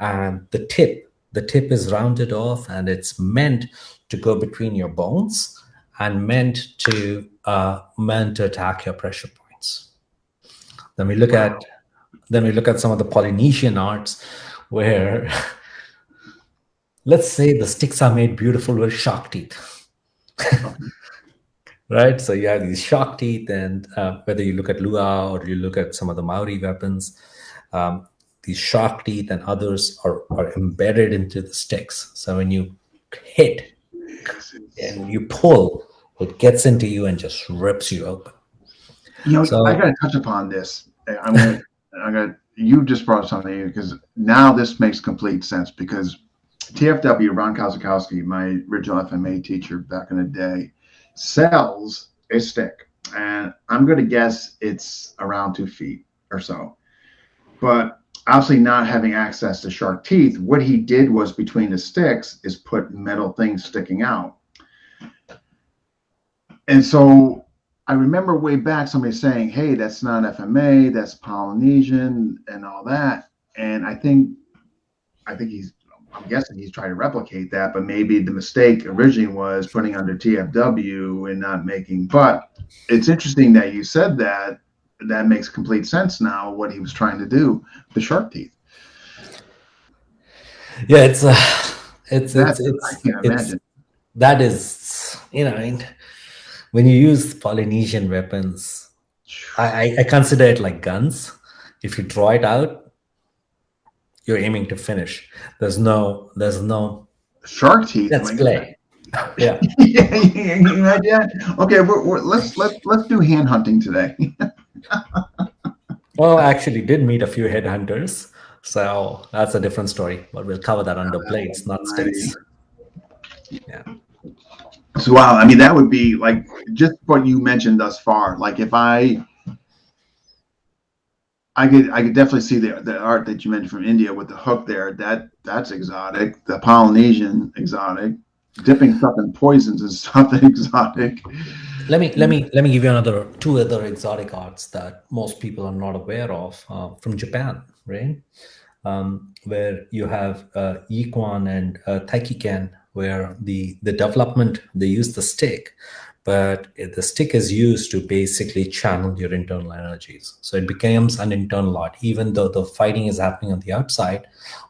And the tip is rounded off, and it's meant to go between your bones and meant to attack your pressure points. Then we look at some of the Polynesian arts where let's say the sticks are made beautiful with shark teeth. Right? So you have these shark teeth, and whether you look at Lua or you look at some of the Maori weapons, these shark teeth and others are embedded into the sticks. So when you hit and you pull, it gets into you and just rips you open. So, I got to touch upon this. You just brought something, because now this makes complete sense, because TFW, Ron Kozakowski, my original FMA teacher back in the day, sells a stick, and I'm going to guess it's around 2 feet or so. But obviously, not having access to shark teeth, what he did was between the sticks is put metal things sticking out. And so I remember way back somebody saying, "Hey, that's not FMA, that's Polynesian and all that." And I'm guessing he's trying to replicate that, but maybe the mistake originally was putting under TFW and not making. But it's interesting that you said that. That makes complete sense now, what he was trying to do, the shark teeth. Yeah, it's I can't imagine. That is, when you use Polynesian weapons, I consider it like guns. If you draw it out, you're aiming to finish. There's no shark teeth. Let's play. Yeah. Yeah. Okay, let's do hand hunting today. Well, I actually did meet a few headhunters, so that's a different story. But we'll cover that under blades, not sticks. Yeah. So wow, I mean that would be like just what you mentioned thus far. Like if I could definitely see the art that you mentioned from India with the hook there. That's exotic. The Polynesian exotic. Dipping stuff in poisons and stuff exotic. Let me give you two other exotic arts that most people are not aware of from Japan, right? Where you have Yikuan and Taikiken, where the development, they use the stick, but the stick is used to basically channel your internal energies. So it becomes an internal art. Even though the fighting is happening on the outside,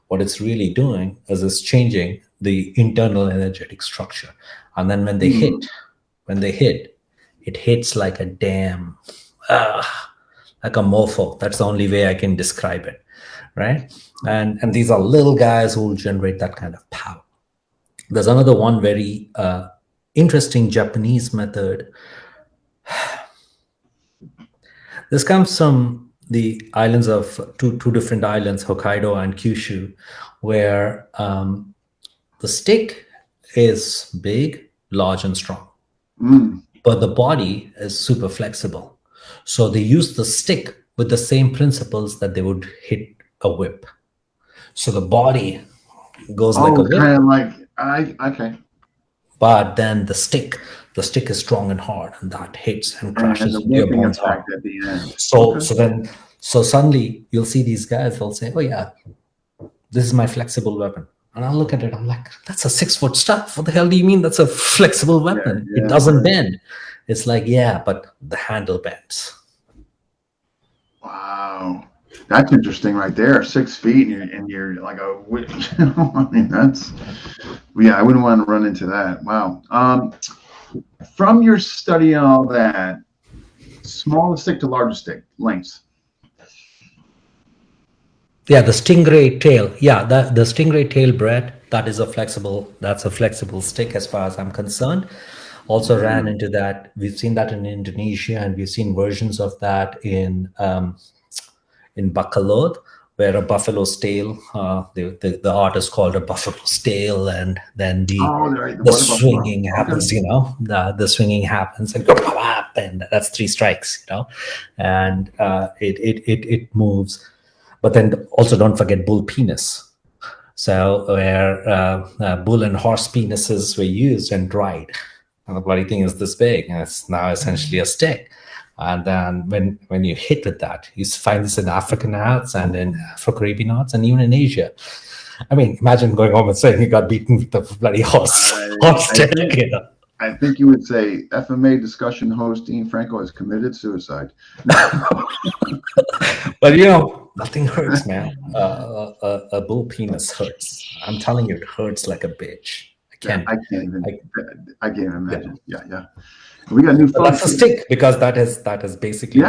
what it's really doing is it's changing the internal energetic structure. And then when they hit, it hits like a damn, like a mofo. That's the only way I can describe it, right? And these are little guys who will generate that kind of power. There's another one very interesting Japanese method. This comes from the islands of two different islands, Hokkaido and Kyushu, where the stick is big, large, and strong, but the body is super flexible. So they use the stick with the same principles that they would hit a whip. So the body goes like a whip. Kind of like okay. But then the stick is strong and hard, and that hits and crashes into your bones hard. At the end. So suddenly you'll see these guys. They'll say, "Oh yeah, this is my flexible weapon," and I'll look at it. I'm like, "That's a 6-foot staff. What the hell do you mean that's a flexible weapon? It doesn't bend." It's like, yeah, but the handle bends. Wow. That's interesting right there. 6 feet and you're like a, I mean, that's, I wouldn't want to run into that. Wow. From your study and all that, smallest stick to largest stick lengths. Yeah, the stingray tail. Yeah, the stingray tail, Brett, that's a flexible stick as far as I'm concerned. Also ran into that. We've seen that in Indonesia, and we've seen versions of that in Bacolod, where a buffalo's tail, the art is called a buffalo's tail, and then the swinging happens, the swinging happens, and that's 3 strikes, and it moves. But then also don't forget bull penis. So where bull and horse penises were used and dried. And the bloody thing is this big, and it's now essentially a stick. And then when you hit with that, you find this in African arts and in Afro-Caribbean arts and even in Asia. I mean, imagine going home and saying you got beaten with the bloody horse stick. I think you would say FMA Discussion host Dean Franco has committed suicide. But nothing hurts, man. A bull penis hurts. I'm telling you, it hurts like a bitch. I can't even imagine. Yeah. We got new. Well, that's a stick because that is basically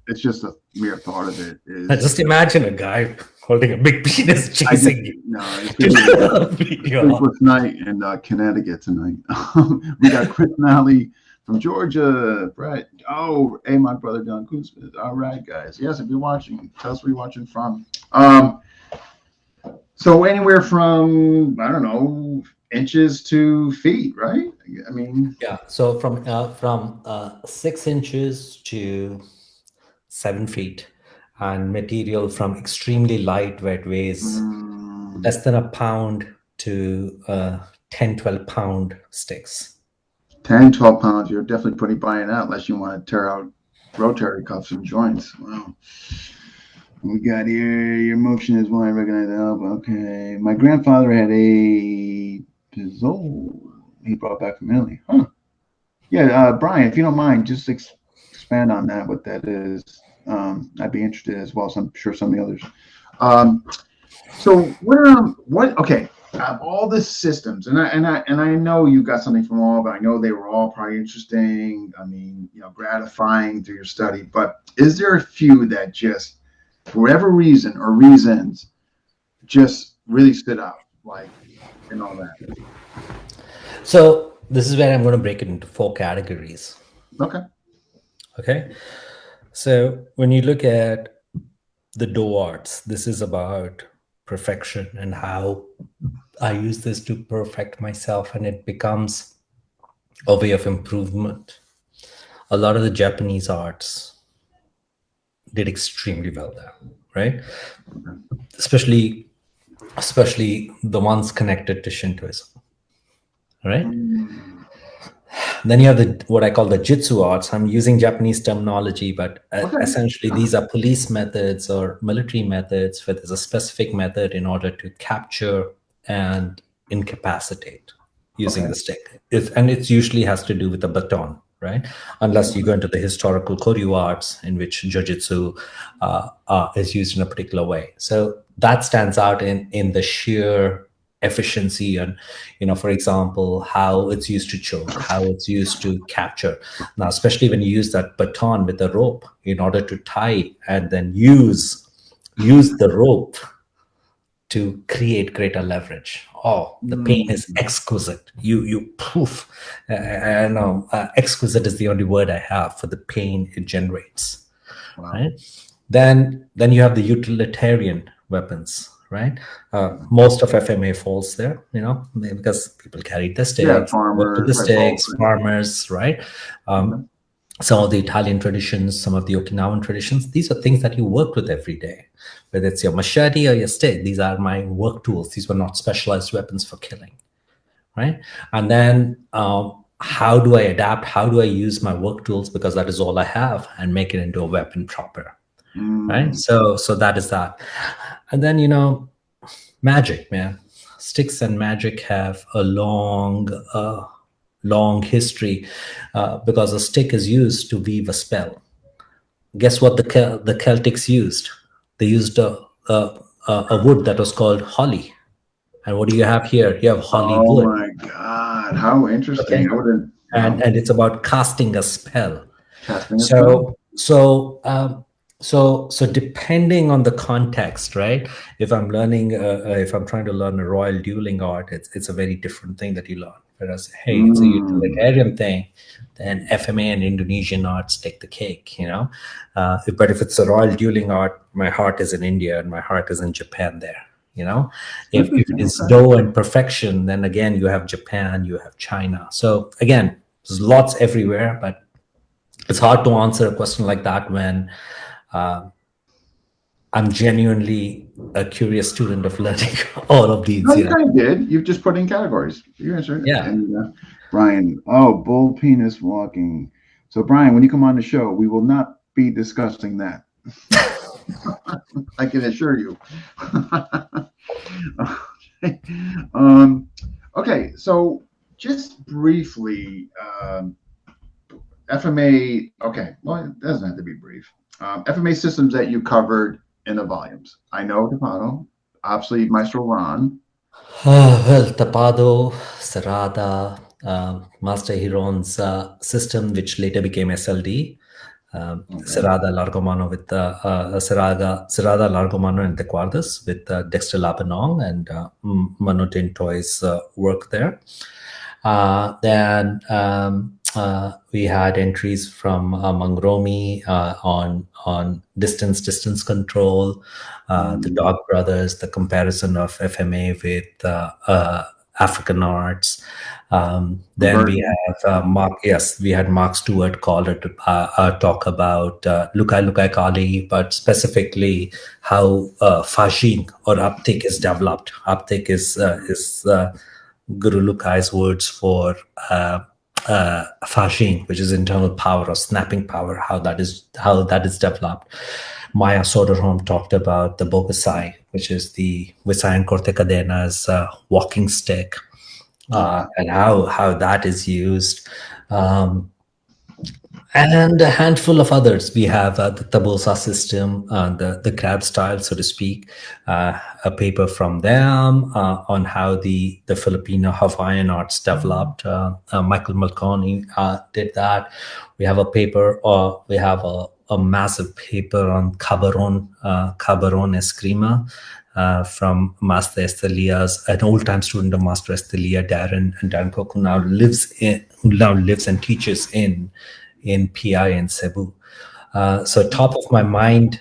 it's just a mere thought of it. Just imagine a guy holding a big penis chasing you. No, it's night in Connecticut tonight. We got Chris Nally from Georgia, Brett. Oh, hey, my brother John Kuzma. All right, guys. Yes, if you're watching, tell us where you're watching from. So anywhere from, I don't know, inches to feet, right? I mean, yeah. So from 6 inches to 7 feet, and material from extremely lightweight, weighs less than a pound to 10-12 pound sticks. 10-12 pounds. You're definitely buying out unless you want to tear out rotary cuffs and joints. Wow. We got here, your motion is one I recognize the album. Okay. My grandfather had a Pizzol he brought back from Italy. Huh. Yeah, Brian, if you don't mind, just expand on that, what that is. I'd be interested as well. So I'm sure some of the others. So what okay, all the systems, and I know you got something from all, but I know they were all probably interesting. I mean, gratifying through your study, but is there a few that just, for whatever reason or reasons, just really stood out, like, and all that? So this is where I'm going to break it into 4 categories. Okay. So when you look at the Do arts, this is about perfection and how I use this to perfect myself, and it becomes a way of improvement. A lot of the Japanese arts did extremely well there, right? Especially the ones connected to Shintoism, right? Then you have what I call the Jitsu arts. I'm using Japanese terminology, but essentially these are police methods or military methods where there's a specific method in order to capture and incapacitate using the stick. And it usually has to do with a baton, right? Unless you go into the historical Koryu arts in which Jujitsu is used in a particular way. So that stands out in the sheer efficiency and, for example, how it's used to choke, how it's used to capture. Now, especially when you use that baton with a rope in order to tie and then use the rope to create greater leverage. Oh, the pain is exquisite. You poof. I know exquisite is the only word I have for the pain it generates. Wow. Right? Then you have the utilitarian weapons, right? Most of FMA falls there, because people carried the sticks, farmers, right? Some of the Italian traditions, some of the Okinawan traditions, these are things that you work with every day. Whether it's your machete or your stick, these are my work tools. These were not specialized weapons for killing, right? And then how do I adapt? How do I use my work tools, because that is all I have, and make it into a weapon proper, right? So that is that. And then, magic, man. Sticks and magic have a long history because a stick is used to weave a spell. Guess what the Celtics used? They used a wood that was called holly. And what do you have here? You have holly wood. Oh my God, how interesting. Okay. And it's about casting a spell. So depending on the context, right? If I'm learning, if I'm trying to learn a royal dueling art, it's a very different thing that you learn. Whereas, hey, it's a utilitarian thing, then FMA and Indonesian arts take the cake, But if it's a royal dueling art, my heart is in India and my heart is in Japan there, If it is Do and perfection, then again, you have Japan, you have China. So again, there's lots everywhere, but it's hard to answer a question like that when I'm genuinely a curious student of learning all of these. No, you kind of did. You've just put in categories. You answered. Yeah. And Brian, bull penis walking. So Brian, when you come on the show, we will not be discussing that. I can assure you. Okay, so just briefly, FMA. Okay, well, it doesn't have to be brief. FMA systems that you covered in the volumes. I know Tapado, obviously Maestro Ron. Well, Tapado, Sarada, Master Hiron's system, which later became SLD. Sarada Largomano with Sarada Largomano and Tequardas with Dexter Labanong and Mano Tintoy's work there. Then we had entries from Mangromi on distance control, the Dog Brothers, the comparison of FMA with African arts. Then we have we had Mark Stewart Caller to talk about Lukai Kali, but specifically how Fajing or Aptik is developed. Aptik is Guru Lukai's words for Fajing, which is internal power or snapping power, how that is developed. Maya Soderholm talked about the Bogasai, which is the Visayan Corte Cadena's walking stick, and how that is used. And a handful of others. We have the Tabosa system, the crab style, so to speak, a paper from them on how the Filipino Hawaiian arts developed. Michael Malconi did that. We have a paper, we have a massive paper on Cabaron Escrima from Master Estelia's, an old-time student of Master Estelia, Darren Cook, who now lives and teaches in PI in Cebu. So top of my mind,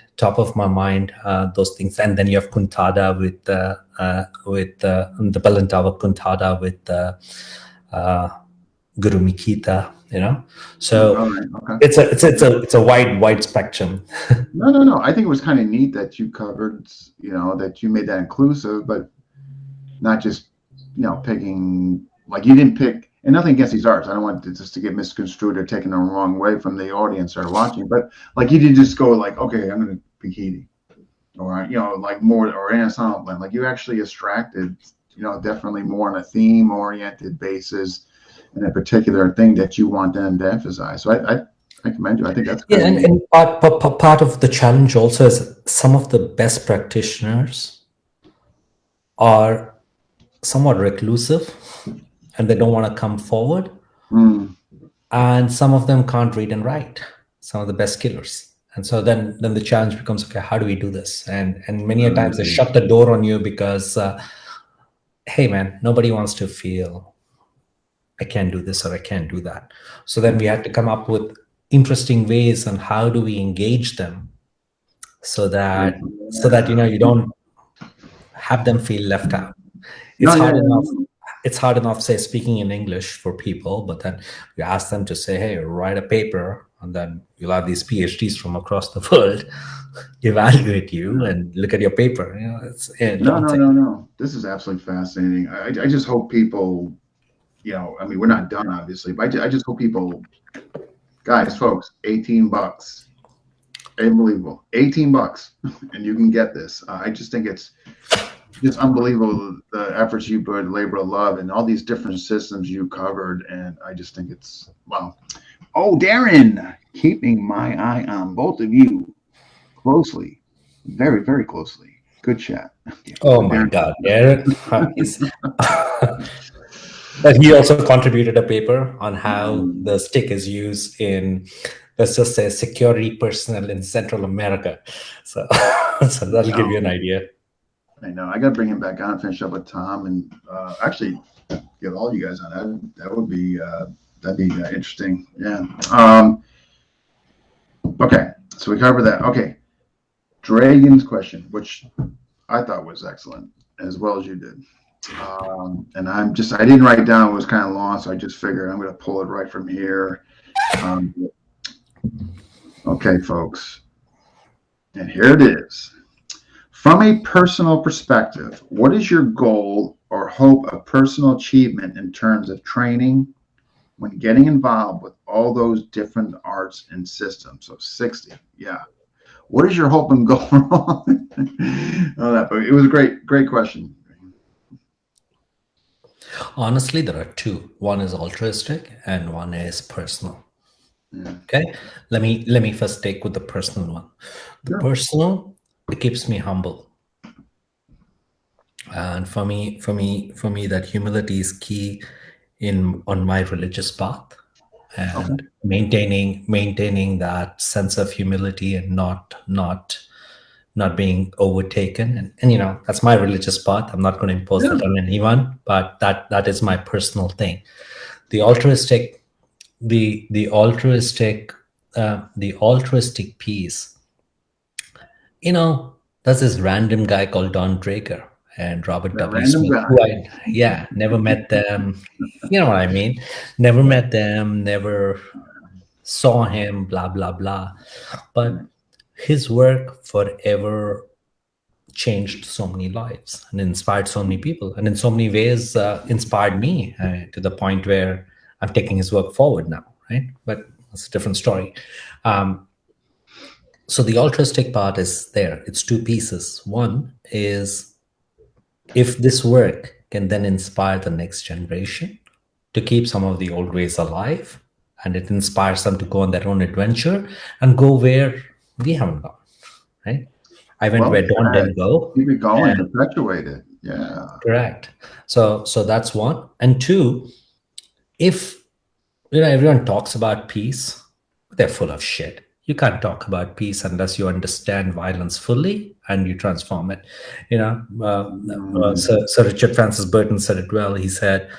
those things. And then you have Kuntada with the Balantava Kuntada with Guru Mikita, So All right. Okay. it's a wide spectrum. No. I think it was kind of neat that you covered, that you made that inclusive, but not just, picking, like you didn't pick, and nothing against these arts. I don't want this to get misconstrued or taken the wrong way from the audience or watching, but like you didn't just go like, okay, I'm going to pick Haiti or, like more or ensemble. Like you actually extracted, definitely more on a theme oriented basis and a particular thing that you want them to emphasize. So I commend you. I think that's yeah, and part of the challenge also is some of the best practitioners are somewhat reclusive and they don't want to come forward. And some of them can't read and write, some of the best killers. And so then the challenge becomes, okay, how do we do this? And many a times they shut the door on you because, hey man, nobody wants to feel I can't do this or I can't do that. So then we had to come up with interesting ways on how do we engage them so that you don't have them feel left out. It's hard enough, say, speaking in English for people, but then you ask them to say, hey, write a paper, and then you'll have these PhDs from across the world evaluate you and look at your paper. No. This is absolutely fascinating. I just hope people, I mean, we're not done, obviously, but I just hope people, guys, folks, $18. Unbelievable. $18 and you can get this. I just think it's unbelievable the efforts you put, labor of love, and all these different systems you covered. And I just think it's wow. Oh, Darren, keeping my eye on both of you closely, very, very closely. Good chat. Oh my God, Darren. But he also contributed a paper on how the stick is used in, let's just say, security personnel in Central America. So that'll give you an idea. I know. I got to bring him back on, finish up with Tom, and actually get all you guys on. That would be that'd be interesting. Yeah. Okay. So we covered that. Okay. Dragon's question, which I thought was excellent, as well as you did. And I didn't write it down. It was kind of long, so I just figured I'm going to pull it right from here. Okay, folks. And here it is. From a personal perspective, what is your goal or hope of personal achievement in terms of training when getting involved with all those different arts and systems? So 60, yeah. What is your hope and goal? All that, but it was a great question. Honestly, there are two. One is altruistic and one is personal. Yeah. Okay, let me first take with the personal one. The personal, it keeps me humble, and for me, that humility is key on my religious path, and maintaining that sense of humility and not being overtaken. And that's my religious path. I'm not going to impose that on anyone, but that is my personal thing. The altruistic piece, there's this random guy called Don Draeger and Robert W. Smith, who I never met them. You know what I mean? Never met them, never saw him, blah, blah, blah. But his work forever changed so many lives and inspired so many people, and in so many ways inspired me to the point where I'm taking his work forward now, right? But it's a different story. So the altruistic part is there. It's two pieces. One is if this work can then inspire the next generation to keep some of the old ways alive, and it inspires them to go on their own adventure and go where we haven't gone, right? I went where Don didn't go. Keep it going, perpetuate it. Yeah. Correct. So that's one. And two, if everyone talks about peace, they're full of shit. You can't talk about peace unless you understand violence fully and you transform it. Sir Richard Francis Burton said it well. He said,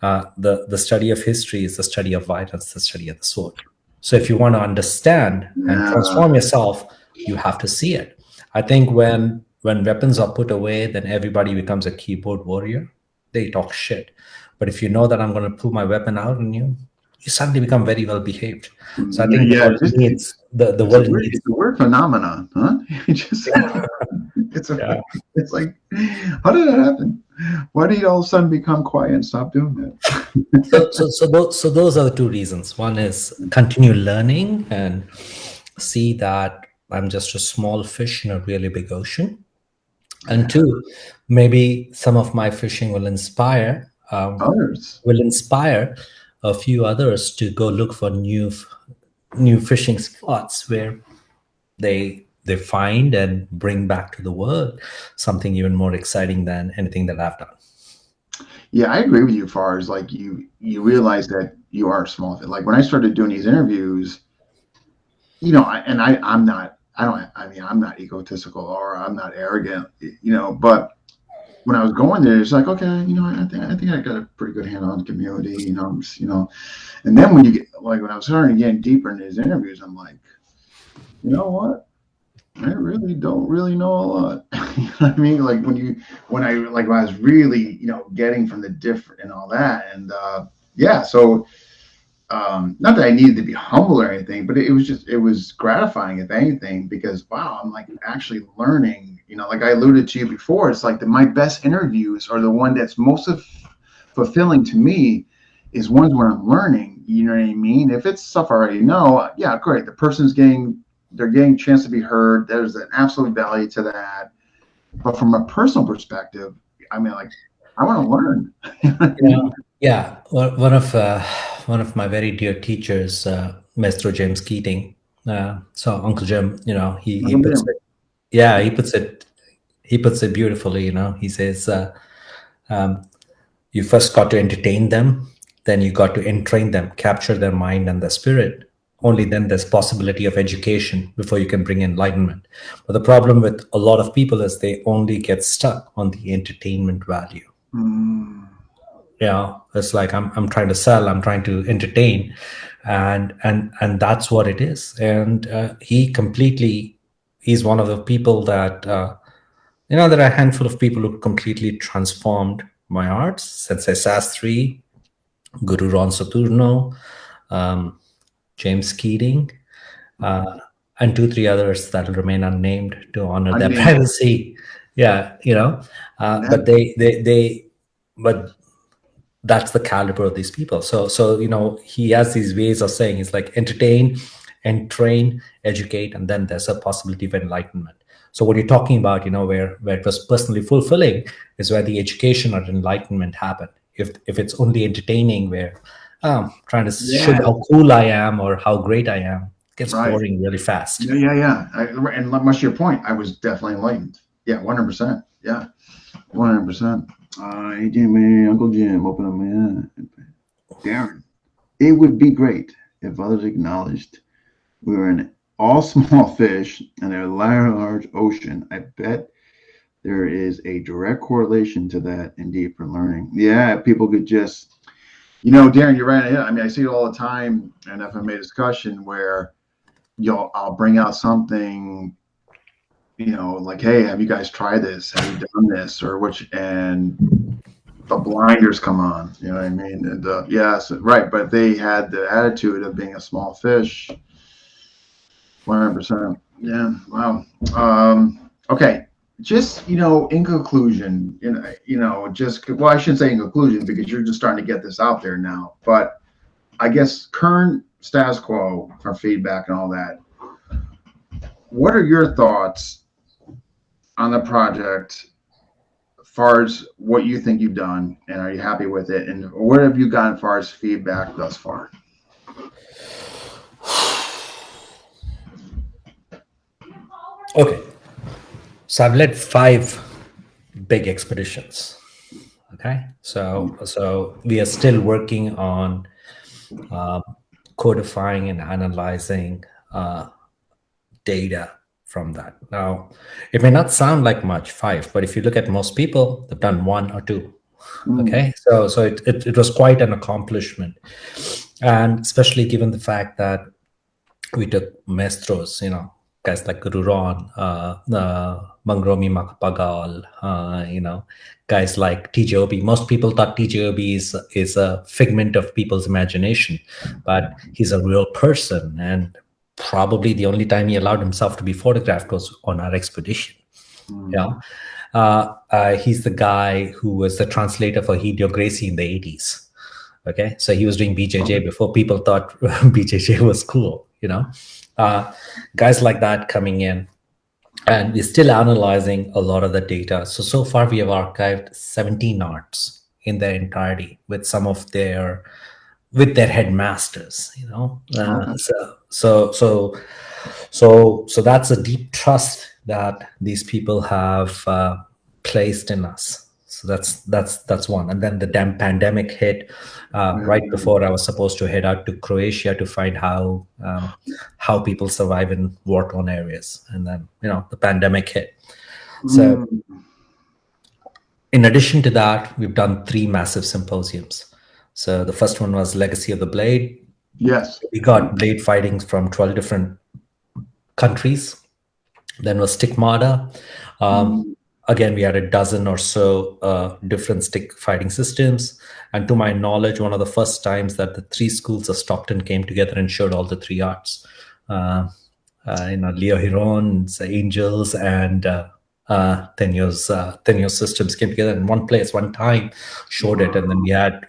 the study of history is the study of violence, the study of the sword. So if you want to understand and Yeah. transform yourself, you have to see it. I think when weapons are put away, then everybody becomes a keyboard warrior. They talk shit. But if you know that I'm going to pull my weapon out on you, you suddenly become very well behaved. So I think the Yeah, world needs the world needs. it's a weird phenomenon, huh? It just it's a Yeah. it's like, how did that happen? Why did you all of a sudden become quiet and stop doing that? So those are the two reasons. One is continue learning and see that I'm just a small fish in a really big ocean. And two, maybe some of my fishing Others. will inspire a few others to go look for new fishing spots where they find and bring back to the world something even more exciting than anything that I've done. Yeah, I agree with you as far as like you realize that you are small. Like when I started doing these interviews, I'm not, I'm not egotistical or I'm not arrogant, but when I was going there, it's like, okay, I think I got a pretty good handle on the community, and then when you get like when I was starting to get deeper in these interviews, I'm like, you know what? I really don't really know a lot. You know what I mean? Like when I was really, getting from the different and all that. And yeah, so not that I needed to be humble or anything, but it was gratifying if anything, because wow, I'm like actually learning, like I alluded to you before, it's like my best interviews are the one that's most fulfilling to me is ones where I'm learning, you know what I mean? If it's stuff I already know, yeah, great. They're getting a chance to be heard. There's an absolute value to that. But from a personal perspective, I mean, like, I want to learn. You know what I Yeah, mean? yeah. One of my very dear teachers, Maestro James Keating. So Uncle Jim, he puts it. Yeah, he puts it beautifully. He says, "You first got to entertain them, then you got to entrain them, capture their mind and their spirit. Only then there's possibility of education before you can bring enlightenment." But the problem with a lot of people is they only get stuck on the entertainment value. Mm, It's like I'm trying to sell, I'm trying to entertain, and that's what it is. And he's one of the people that there are a handful of people who completely transformed my arts: Sensei Sastri, Guru Ron Saturno, um, James Keating, and two three others that will remain unnamed to honor their unnamed. privacy. Yeah, That, but they but that's the caliber of these people. So he has these ways of saying, it's like entertain and train, educate, and then there's a possibility of enlightenment. So what you're talking about, where it was personally fulfilling, is where the education or enlightenment happened. If it's only entertaining, where trying to show yeah, how cool I am or how great I am, it gets right. boring really fast. Yeah. And much to your point, I was definitely enlightened. Yeah, 100%. Yeah, 100%. Hey, Jimmy, Uncle Jim, open up my eye. Darren, it would be great if others acknowledged we were an all small fish in a large ocean. I bet there is a direct correlation to that in deeper learning. Yeah, people could just, Darren, you're right. Yeah, I mean, I see it all the time in FMA discussion where I'll bring out something, like, hey, have you guys tried this? Have you done this? Or which, and the blinders come on, you know what I mean? And yes, right. But they had the attitude of being a small fish. 100%. Yeah. Wow. Okay. Just, in conclusion, well, I shouldn't say in conclusion because you're just starting to get this out there now. But I guess current status quo for feedback and all that. What are your thoughts on the project as far as what you think you've done and are you happy with it? And what have you gotten as far as feedback thus far? Okay, so I've led 5 big expeditions. Okay, so we are still working on codifying and analyzing data from that. Now, it may not sound like much, 5, but if you look at most people, they've done 1 or 2. Okay, so it was quite an accomplishment, and especially given the fact that we took maestros, guys like Ruron, Mangromi Makapagal, guys like TJOB. Most people thought TJOB is a figment of people's imagination, but he's a real person. And probably the only time he allowed himself to be photographed was on our expedition. Yeah. He's the guy who was the translator for Hideo Gracie in the 80s. Okay, so he was doing BJJ before people thought BJJ was cool. Guys like that coming in, and we're still analyzing a lot of the data. So far we have archived 17 arts in their entirety with some of their headmasters. So that's a deep trust that these people have placed in us. So that's one. And then the damn pandemic hit right before I was supposed to head out to Croatia to find how people survive in war-torn areas. And then the pandemic hit. So in addition to that, we've done 3 massive symposiums. So the first one was Legacy of the Blade. Yes. We got blade fightings from 12 different countries. Then was Stigmata. Again, we had a dozen or so different stick fighting systems. And to my knowledge, one of the first times that the 3 schools of Stockton came together and showed all the 3 arts. Leo Hiron's Angels and Tenyo's systems came together in one place, one time, showed it. And then we had,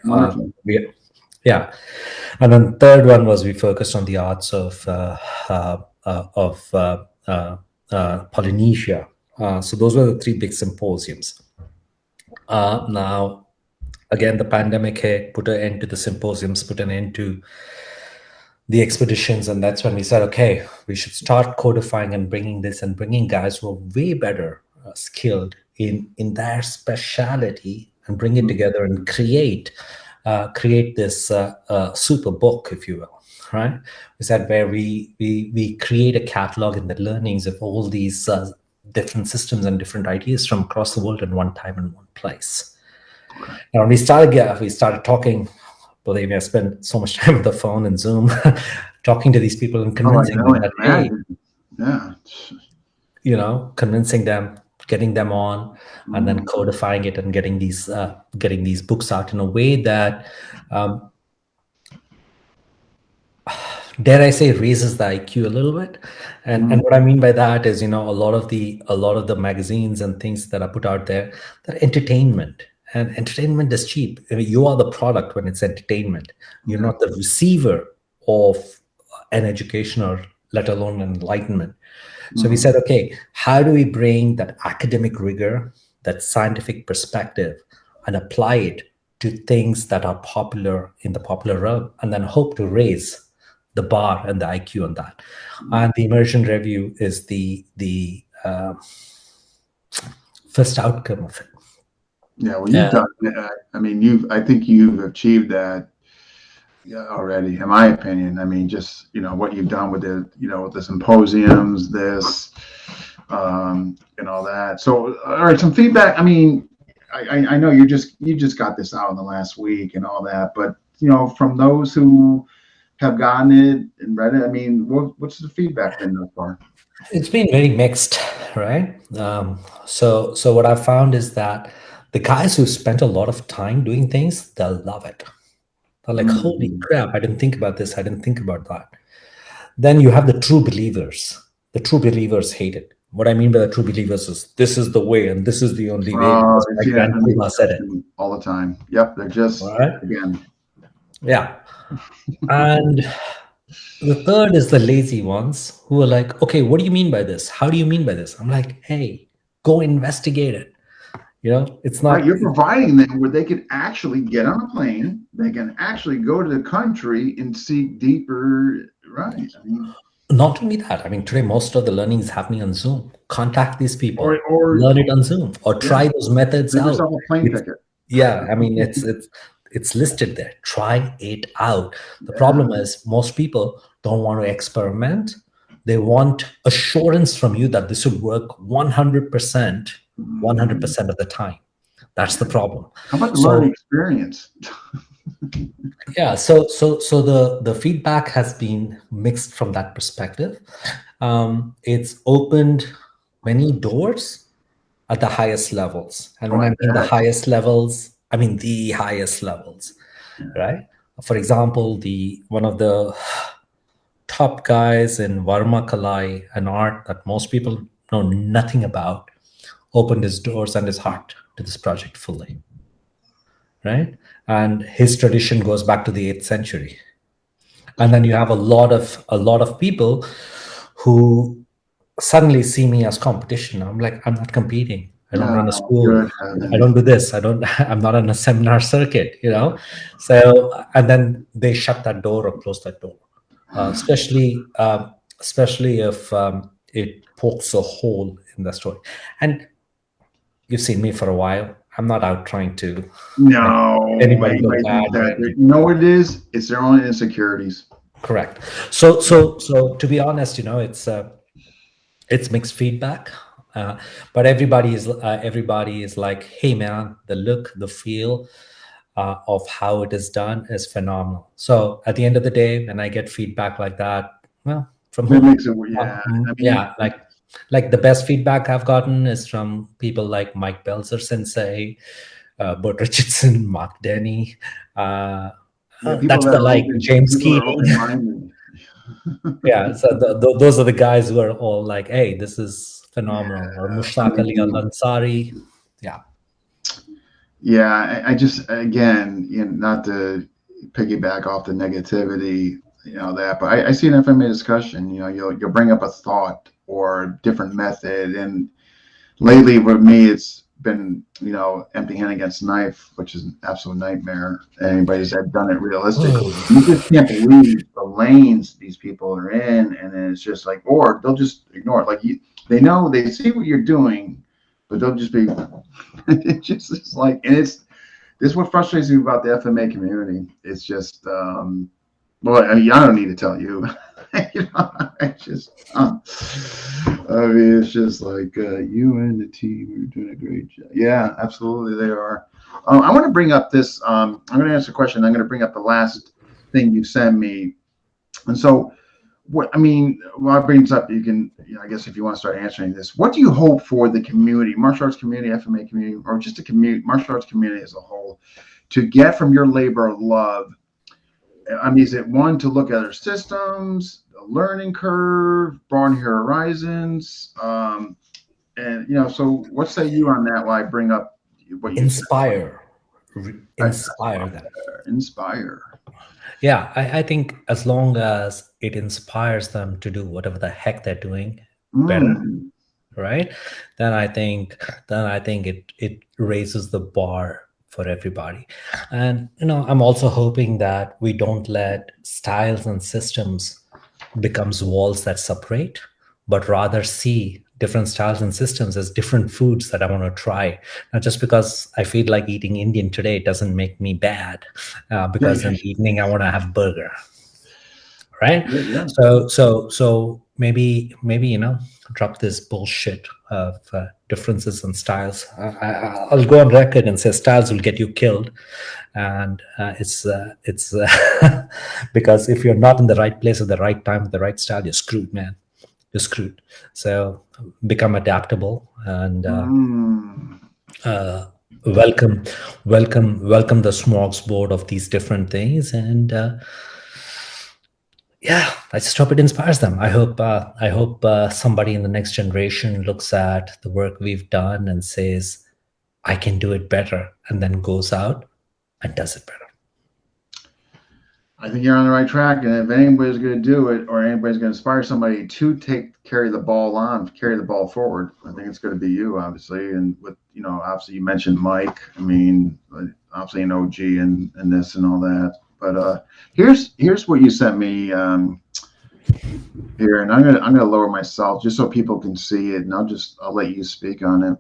And then third one was we focused on the arts of Polynesia. So those were the 3 big symposiums. Now, again, the pandemic hit, put an end to the symposiums, put an end to the expeditions. And that's when we said, okay, we should start codifying and bringing guys who are way better skilled in their speciality and bring it together and create this super book, if you will. Right? We said where we create a catalog and the learnings of all these different systems and different ideas from across the world in one time and one place. Now, when we started talking, believe me, I spent so much time on the phone and Zoom talking to these people and convincing them that, hey, convincing them, getting them on, and then codifying it and getting these books out in a way that, dare I say, raises the IQ a little bit. And what I mean by that is, a lot of the magazines and things that are put out there, they're entertainment. And entertainment is cheap. I mean, you are the product when it's entertainment. You're not the receiver of an education or let alone enlightenment. So we said, okay, how do we bring that academic rigor, that scientific perspective, and apply it to things that are popular in the popular realm, and then hope to raise the bar and the IQ on that. And the immersion review is the first outcome of it. Yeah, well, you've done. I mean, I think you've achieved that already, in my opinion. I mean, just what you've done with with the symposiums, this, and all that. So, all right, some feedback. I mean, I know you just got this out in the last week and all that, but from those who have gotten it and read it, I mean, what's the feedback been so far? It's been very mixed, right? So what I found is that the guys who spent a lot of time doing things, they'll love it. They're like, holy crap, I didn't think about this. I didn't think about that. Then you have the true believers. The true believers hate it. What I mean by the true believers is this is the way and this is the only way. My grandma said it all the time. Yep, they're just again. Yeah. And the third is the lazy ones who are like, okay, what do you mean by this? How do you mean by this? I'm like, hey, go investigate it. It's not. Right, you're providing them where they can actually get on a plane. They can actually go to the country and seek deeper. Right. I mean, not only that. I mean, today most of the learning is happening on Zoom. Contact these people, or learn it on Zoom, or try those methods out. A plane ticket. Yeah, I mean, it's listed there. Try it out. The problem is most people don't want to experiment. They want assurance from you that this would work 100%. 100% of the time. That's the problem. How about the learning experience? Yeah, so the feedback has been mixed from that perspective. It's opened many doors at the highest levels, and when I mean the highest levels, I mean the highest levels, right? For example, the one of the top guys in Varma Kalai, an art that most people know nothing about, opened his doors and his heart to this project fully, right? And his tradition goes back to the 8th century. And then you have a lot of people who suddenly see me as competition. I'm like, I'm not competing. I don't run a school. Good I don't heavens. do this. I'm not on a seminar circuit. So, and then they shut that door or close that door, especially if it pokes a hole in the story. And you've seen me for a while. I'm not out trying to make No, anybody look anybody bad thinks or that. anything. You know what it is? It's their own insecurities. Correct. So to be honest, it's mixed feedback, but everybody is like, hey man, the look, the feel of how it is done is phenomenal. So at the end of the day, when I get feedback like that, well, from It whom? makes it, yeah. I mean, Yeah, like the best feedback I've gotten is from people like Mike Belzer Sensei, Bert Richardson, Mark Denny. Uh, yeah, that's the like James people are Keating. open-minded. Yeah, so those are the guys who are all like, "Hey, this is phenomenal," or I Mushtaq Ali Al mean, Ansari. Yeah, yeah, I just, again, not to piggyback off the negativity, that, but I see an FMA discussion, you'll bring up a thought or a different method. And lately with me, it's been, empty hand against knife, which is an absolute nightmare. Anybody's that done it realistically, you just can't believe the lanes these people are in. And then it's just like, or they'll just ignore it. Like they know, they see what you're doing, but they'll just be, it's like, and this is what frustrates me about the FMA community. It's just, well, I mean, I don't need to tell you. It's just, I mean, it's just like you and the team are doing a great job. Yeah, absolutely, they are. I want to bring up this. I'm going to answer a question. I'm going to bring up the last thing you sent me. And so, what I mean, while I bring this up, you can, I guess, if you want to start answering this, what do you hope for the community, martial arts community, FMA community, or just the community, martial arts community as a whole, to get from your labor of love? I mean, is it one to look at our systems, a learning curve, broaden your horizons? And so what say you on that while I bring up what you said? inspire them. Inspire. Yeah, I think as long as it inspires them to do whatever the heck they're doing better, Mm. right? Then I think it raises the bar for everybody. And I'm also hoping that we don't let styles and systems becomes walls that separate, but rather see different styles and systems as different foods that I want to try. Not just because I feel like eating Indian today doesn't make me bad, because in the evening I want to have burger, right? Yeah. So maybe drop this bullshit of differences in styles. I'll go on record and say styles will get you killed, and it's because if you're not in the right place at the right time with the right style, you're screwed, man. You're screwed. So become adaptable and welcome the smorgasbord of these different things. And yeah, I just hope it inspires them. I hope somebody in the next generation looks at the work we've done and says, I can do it better, and then goes out and does it better. I think you're on the right track. And if anybody's going to do it, or anybody's going to inspire somebody to carry the ball forward, I think it's going to be you, obviously. And with, obviously you mentioned Mike. I mean, obviously an OG and this and all that. But here's what you sent me here, and I'm gonna lower myself just so people can see it, and I'll let you speak on it.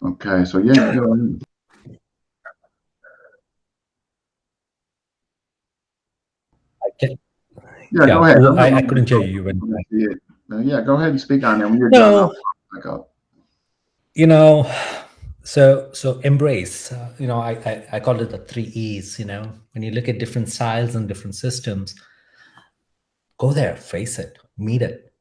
Okay, so yeah, go ahead. Yeah, go ahead. Well, I couldn't hear you when Yeah, go ahead and speak on it when you're no done. I'll back up. So embrace, I call it the 3 E's. When you look at different styles and different systems, go there, face it, meet it,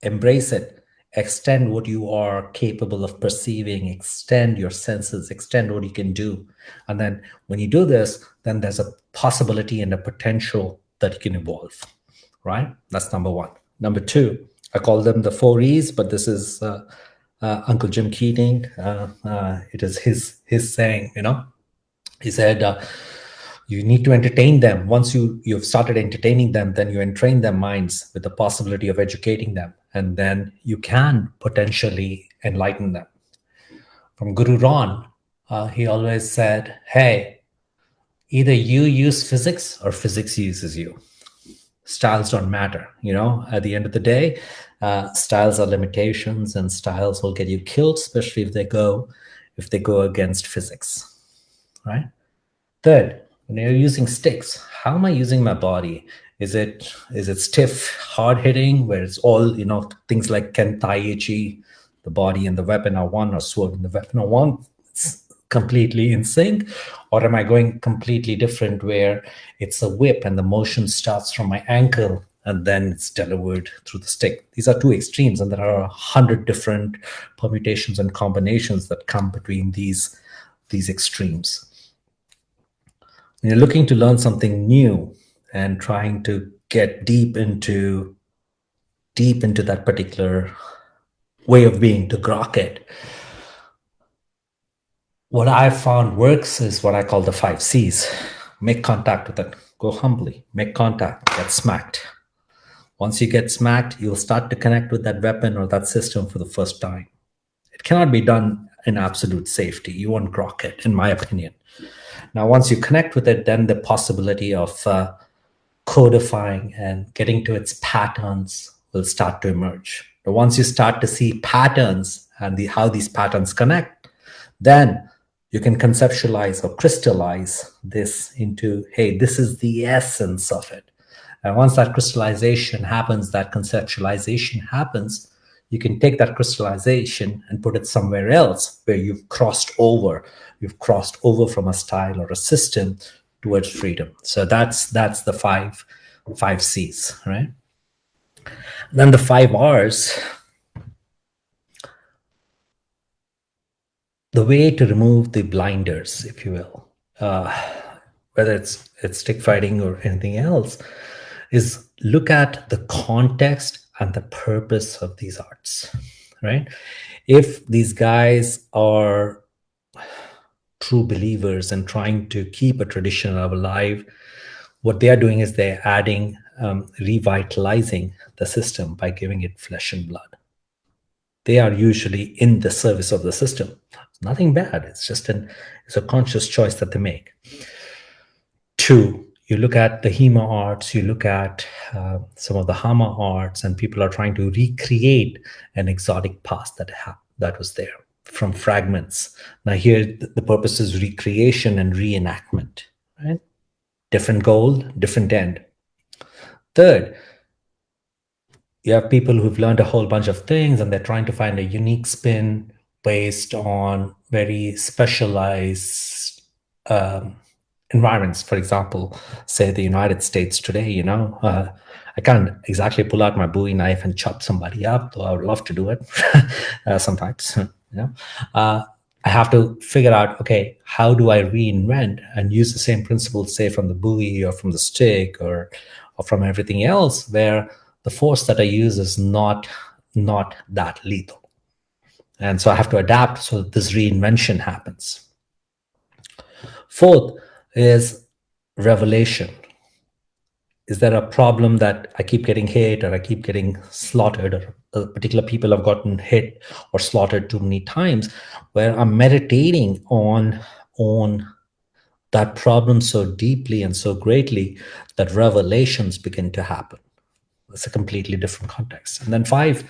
embrace it, extend what you are capable of perceiving, extend your senses, extend what you can do. And then when you do this, then there's a possibility and a potential that you can evolve, right? That's number one. Number two, I call them the 4 E's, but this is Uncle Jim Keating. It is his saying, he said, you need to entertain them. Once you've started entertaining them, then you entrain their minds with the possibility of educating them, and then you can potentially enlighten them. From Guru Ron, he always said, hey, either you use physics or physics uses you. Styles don't matter. At the end of the day, styles are limitations, and styles will get you killed, especially if they go against physics, right? Third, when you're using sticks, how am I using my body? Is it stiff, hard hitting, where it's all, things like Kentaichi, the body and the weapon are one, or sword and the weapon are one, it's completely in sync? Or am I going completely different, where it's a whip and the motion starts from my ankle and then it's delivered through the stick? These are two extremes, and there are 100 different permutations and combinations that come between these extremes. When you're looking to learn something new and trying to get deep into that particular way of being, to grok it, what I found works is what I call the 5 C's. Make contact with it. Go humbly. Make contact. Get smacked. Once you get smacked, you'll start to connect with that weapon or that system for the first time. It cannot be done in absolute safety. You won't grok it, in my opinion. Now, once you connect with it, then the possibility of codifying and getting to its patterns will start to emerge. But once you start to see patterns and how these patterns connect, then you can conceptualize or crystallize this into, hey, this is the essence of it. And once that crystallization happens, that conceptualization happens, you can take that crystallization and put it somewhere else where you've crossed over. You've crossed over from a style or a system towards freedom. So that's the five C's, right? Then the 5 R's. The way to remove the blinders, if you will, whether it's stick fighting or anything else, is look at the context and the purpose of these arts, right? If these guys are true believers and trying to keep a tradition alive, what they are doing is they're adding, revitalizing the system by giving it flesh and blood. They are usually in the service of the system. It's nothing bad. It's just it's a conscious choice that they make. 2, you look at the Hema arts, you look at some of the Hama arts, and people are trying to recreate an exotic past that was there from fragments. Now here, the purpose is recreation and reenactment, right? Different goal, different end. Third, you have people who've learned a whole bunch of things and they're trying to find a unique spin based on very specialized environments. For example, say the United States today, I can't exactly pull out my Bowie knife and chop somebody up, though I would love to do it sometimes. I have to figure out, okay, how do I reinvent and use the same principles, say from the Bowie or from the stick or from everything else, where the force that I use is not that lethal. And so I have to adapt so that this reinvention happens. 4th is revelation. Is there a problem that I keep getting hit or I keep getting slaughtered, or particular people have gotten hit or slaughtered too many times, where I'm meditating on that problem so deeply and so greatly that revelations begin to happen? It's a completely different context. And then 5,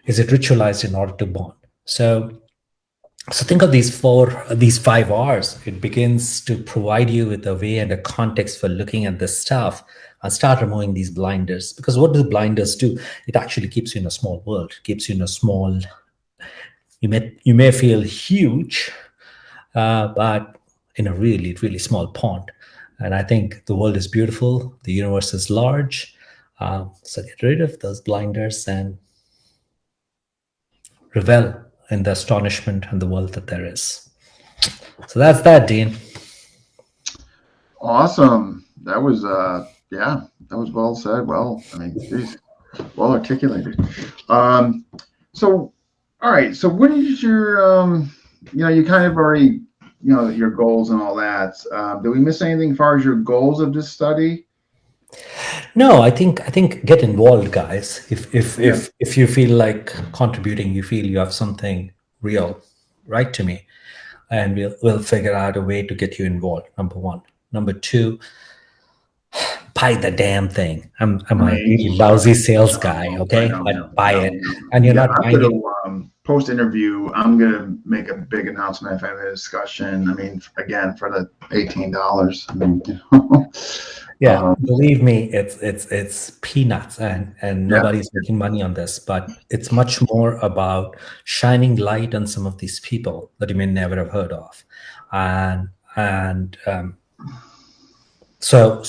is it ritualized in order to bond? So think of these 5 R's. It begins to provide you with a way and a context for looking at this stuff and start removing these blinders. Because what do the blinders do? It actually keeps you in a small world, keeps you in a small You may feel huge, but in a really, really small pond. And I think the world is beautiful. The universe is large. So get rid of those blinders and revel in the astonishment and the world that there is. So that's that, Dean. Awesome. That was that was well said. Well, I mean, geez, well articulated. So all right. So what is your you kind of already your goals and all that. Did we miss anything as far as your goals of this study? No, I think get involved, guys. If you feel like contributing, you feel you have something real, write to me, and we'll figure out a way to get you involved. Number one. Number two, buy the damn thing. I'm a really lousy sales guy, okay? But buy it, and you're not buying it. Post interview, I'm gonna make a big announcement if I have a discussion. I mean, again, for the $18. I mean, yeah, believe me, it's peanuts, and nobody's making money on this. But it's much more about shining light on some of these people that you may never have heard of, and so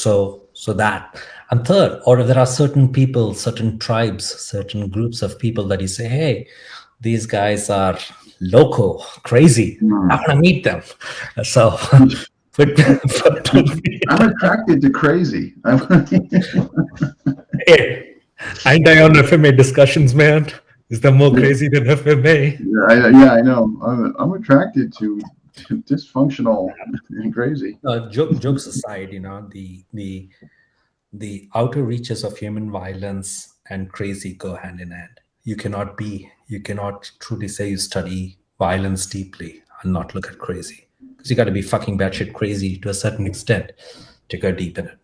that. And third, or there are certain people, certain tribes, certain groups of people that you say, hey, these guys are loco, crazy. I want to meet them. So, I'm attracted to crazy. Hey, ain't I on FMA discussions, man? Is there more crazy than FMA? Yeah, I know. I'm attracted to dysfunctional and crazy. Jokes aside, the outer reaches of human violence and crazy go hand in hand. You cannot truly say you study violence deeply and not look at crazy, because you got to be fucking batshit crazy to a certain extent to go deep in it.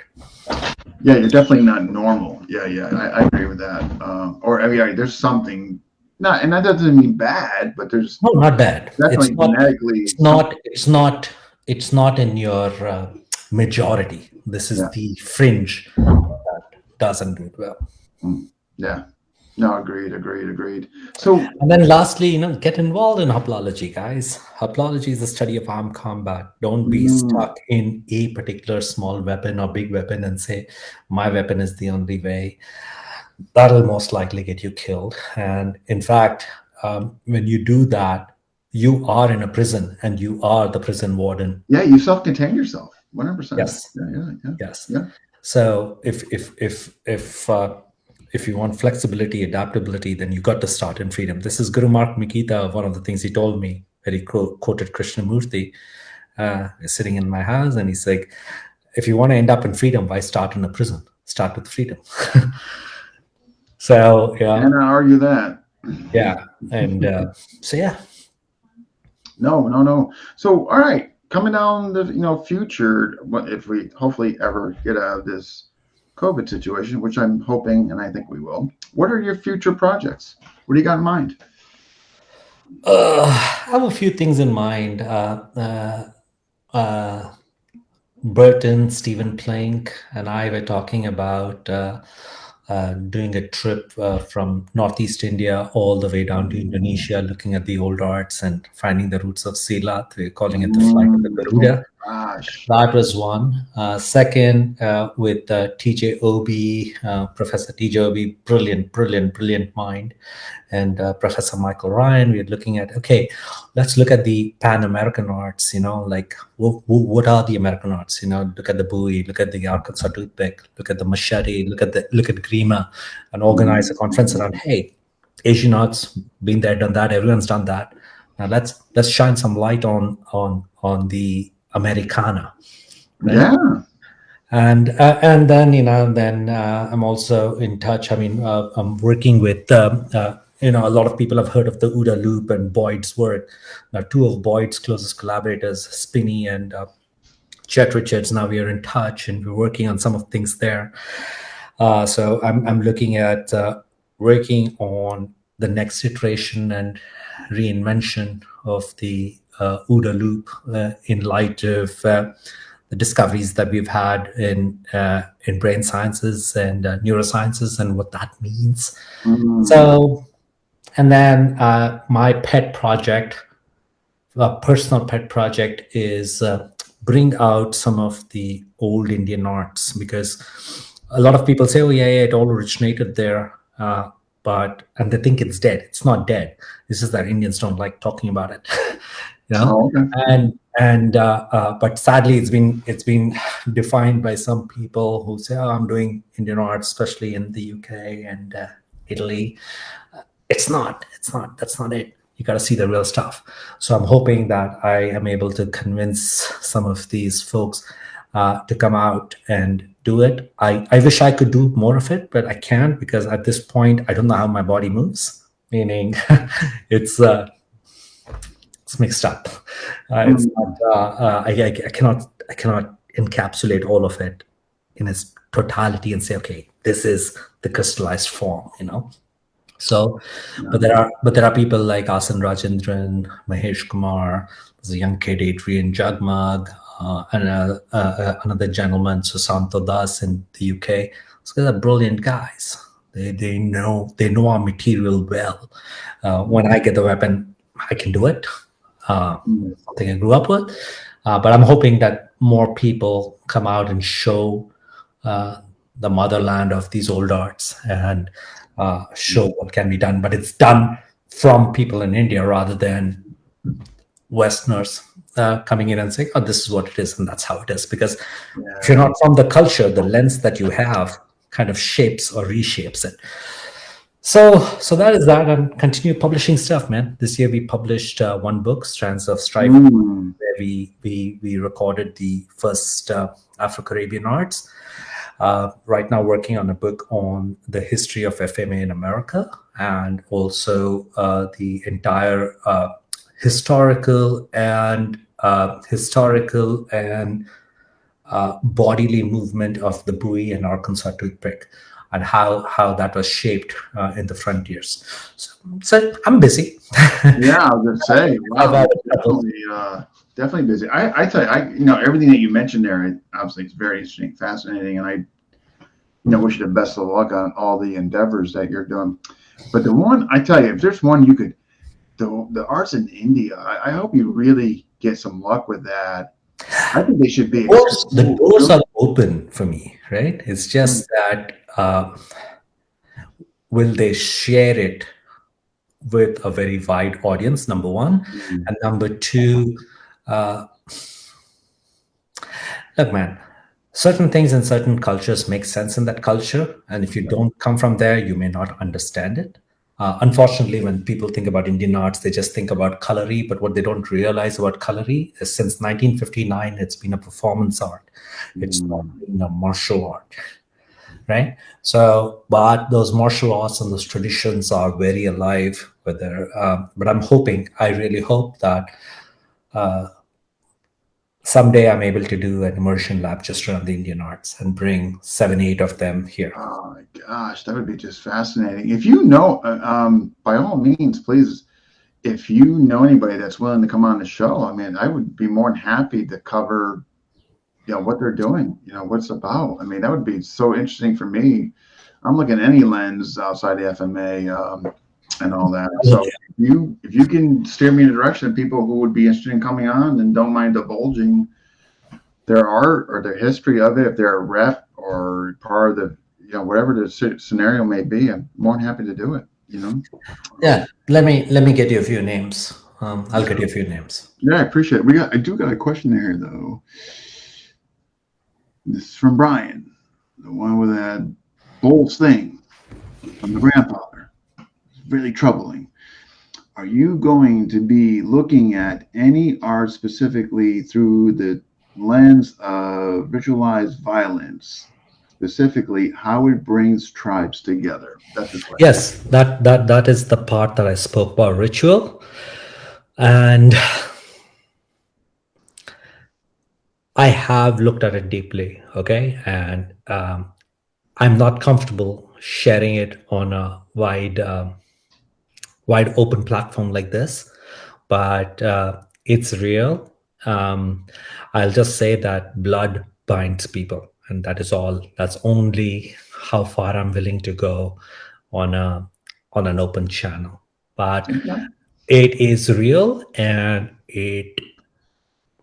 Yeah, you're definitely not normal. Yeah, I agree with that. Or I mean, there's something not, and that doesn't mean bad, but there's not bad. Definitely genetically, it's not in your majority. This is the fringe that doesn't do it well. Yeah. No, agreed. So, and then lastly, get involved in haplology, guys. Haplology is the study of armed combat. Don't be stuck in a particular small weapon or big weapon and say, my weapon is the only way. That'll most likely get you killed. And in fact, when you do that, you are in a prison and you are the prison warden. Yeah, you self-contain yourself, 100%. Yes. Yes. So if you want flexibility, adaptability, then you got to start in freedom. This is Guru Mark Mikita. One of the things he told me, that he quoted Krishnamurti, sitting in my house, and he's like, if you want to end up in freedom, why start in a prison? Start with freedom. So yeah. And I argue that. Yeah. And so yeah. No. So all right, coming down the future, if we hopefully ever get out of this COVID situation, which I'm hoping and I think we will, what are your future projects? What do you got in mind? I have a few things in mind. Burton, Stephen Plank, and I were talking about doing a trip from Northeast India all the way down to Indonesia, looking at the old arts and finding the roots of Silat. We're calling it the flight of the Garuda. That was one. Second, with TJ Obi, Professor TJ Obi, brilliant mind, and Professor Michael Ryan, we're looking at, okay, let's look at the Pan-American arts, like what are the American arts? Look at the Bowie, look at the Arkansas toothpick, look at the machete, look at Grima, and organize a conference around, hey, Asian arts, been there, done that, everyone's done that. Now let's shine some light on the Americana. Right? Yeah. And then I'm also in touch. I mean, I'm working with a lot of people have heard of the OODA loop and Boyd's work. Now, two of Boyd's closest collaborators, Spinney and Chet Richards. Now we are in touch and we're working on some of things there. So I'm looking at working on the next iteration and reinvention of the OODA loop in light of the discoveries that we've had in brain sciences and neurosciences and what that means. So And then my pet project, a personal pet project, is bring out some of the old Indian arts, because a lot of people say, "Oh yeah, it all originated there," and they think it's dead. It's not dead. It's just that Indians don't like talking about it, you know. Oh, okay. But sadly, it's been defined by some people who say, "Oh, I'm doing Indian art," especially in the UK and Italy. It's not. It's not. That's not it. You got to see the real stuff. So I'm hoping that I am able to convince some of these folks to come out and do it. I wish I could do more of it, but I can't, because at this point I don't know how my body moves. Meaning, it's mixed up. It's not. I cannot encapsulate all of it in its totality and say, okay, this is the crystallized form. So, but there are people like Asan Rajendran, Mahesh Kumar. There's a young kid, Adrian Jagmag, and another gentleman, Susanto Das, in the UK. So they're brilliant guys. They know our material well. When I get the weapon, I can do it. Something I grew up with. But I'm hoping that more people come out and show the motherland of these old arts and show what can be done. But it's done from people in India rather than Westerners coming in and saying, "Oh, this is what it is, and that's how it is." Because if you're not from the culture, the lens that you have kind of shapes or reshapes it. So that is that, and continue publishing stuff, man. This year we published one book, Strands of Strife, where we recorded the first Afro-Caribbean arts. Right now working on a book on the history of FMA in America, and also the entire historical and bodily movement of the Bowie and Arkansas toothpick, and how that was shaped in the frontiers. So I'm busy. Yeah, I was gonna say, wow, definitely busy. I tell you, everything that you mentioned there, obviously, it's very interesting, fascinating, and I wish you the best of luck on all the endeavors that you're doing. But the one, I tell you, if there's one you could, the arts in India, I hope you really get some luck with that. I think they should be. The doors are open for me, right? It's just that will they share it with a very wide audience, number one. And number two, look, man, certain things in certain cultures make sense in that culture. And if you don't come from there, you may not understand it. Unfortunately, when people think about Indian arts, they just think about Kalari. But what they don't realize about Kalari is since 1959, it's been a performance art. It's not been a martial art, right? So, but those martial arts and those traditions are very alive. But I'm hoping, I really hope that someday I'm able to do an immersion lab just around the Indian arts and bring 7-8 of them here. Oh my gosh, that would be just fascinating. If you know, by all means, please, if you know anybody that's willing to come on the show, I mean, I would be more than happy to cover, what they're doing, what it's about. I mean, that would be so interesting for me. I'm looking at any lens outside the FMA and all that. So if you can steer me in the direction of people who would be interested in coming on and don't mind divulging their art or their history of it, if they're a rep or part of the, whatever the scenario may be, I'm more than happy to do it. Yeah, let me get you a few names. I'll get you a few names. Yeah, I appreciate it. I do got a question here though. This is from Brian, the one with that Bowles thing from the grandfather. It's really troubling. Are you going to be looking at any art specifically through the lens of ritualized violence, specifically how it brings tribes together? That's the question. Yes, that is the part that I spoke about, ritual. And I have looked at it deeply, okay? And I'm not comfortable sharing it on a wide open platform like this, but it's real. I'll just say that blood binds people, and that is all. That's only how far I'm willing to go on an open channel. but it is real and it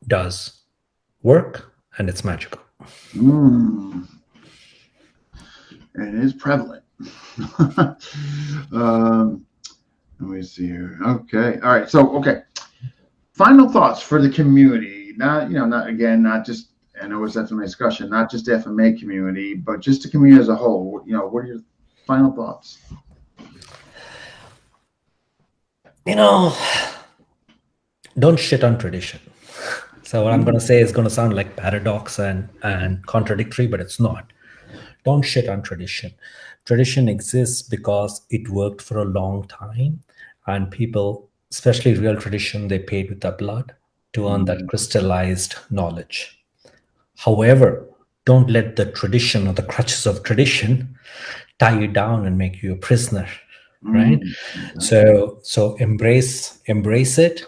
does work and it's magical. And it is prevalent. Let me see here. Okay. All right. So, okay. Final thoughts for the community. Not just, I know it's FMA discussion, not just the FMA community, but just the community as a whole. What are your final thoughts? Don't shit on tradition. So what I'm going to say is going to sound like paradox and contradictory, but it's not. Don't shit on tradition. Tradition exists because it worked for a long time, and people, especially real tradition, they paid with their blood to earn that crystallized knowledge. However, don't let the tradition or the crutches of tradition tie you down and make you a prisoner, right? So embrace it,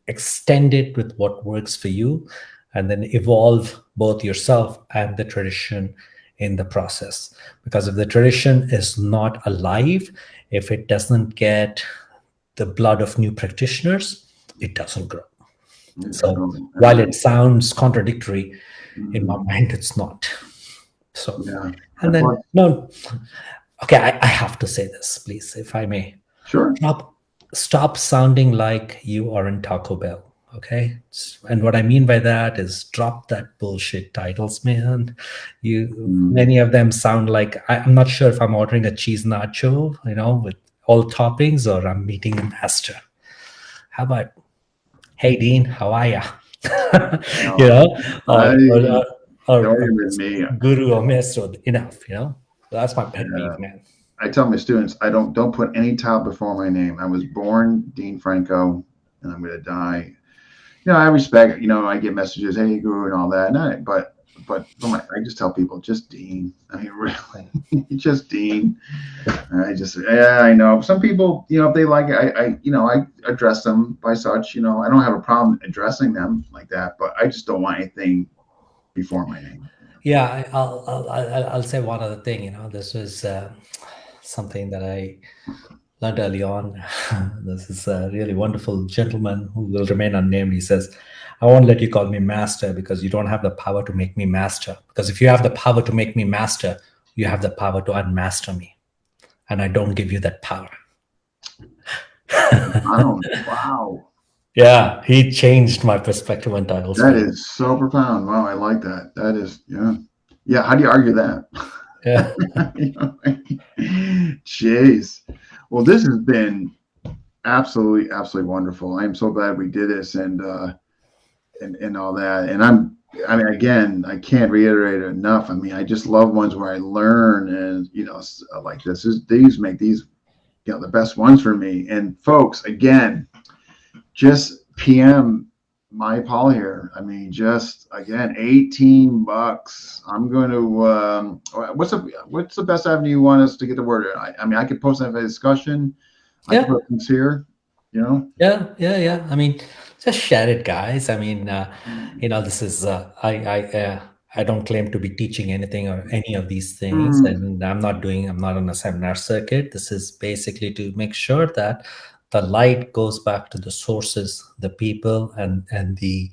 extend it with what works for you, and then evolve both yourself and the tradition in the process. Because if the tradition is not alive, if it doesn't get the blood of new practitioners, it doesn't grow. So while it sounds contradictory, in my mind, it's not. So, and then, no, okay, I have to say this, please, if I may. Sure. Stop sounding like you are in Taco Bell. Okay. And what I mean by that is drop that bullshit titles, man. Many of them sound like, I'm not sure if I'm ordering a cheese nacho, with all toppings, or I'm meeting a master. How about, hey, Dean, how are ya? Or guru or maestro, enough, That's my pet peeve, man. I tell my students, don't put any title before my name. I was born Dean Franco, and I'm going to die. I respect, I get messages, hey, guru, and all that. But I just tell people, just Dean. I mean, really, just Dean. I know. Some people, if they like it, I address them by such. I don't have a problem addressing them like that, but I just don't want anything before my name. Yeah, I'll say one other thing. This was something that I learned early on. This is a really wonderful gentleman who will remain unnamed. He says, I won't let you call me master because you don't have the power to make me master. Because if you have the power to make me master, you have the power to unmaster me. And I don't give you that power. Wow. Yeah, he changed my perspective on titles. That is so profound. Wow, I like that. That is, yeah. How do you argue that? Yeah. Jeez. Well, this has been absolutely wonderful. I am so glad we did this and all that. And again, I can't reiterate it enough. I mean, I just love ones where I learn and like these make these the best ones for me. And folks, again, just PM Mahipal here. I mean, just again, $18. I'm going to. What's the best avenue you want us to get the word out? I mean, I could post that discussion. I can put things here. Yeah. I mean, just share it, guys. I mean, this is I don't claim to be teaching anything or any of these things, and I'm not on a seminar circuit. This is basically to make sure that the light goes back to the sources, the people, and the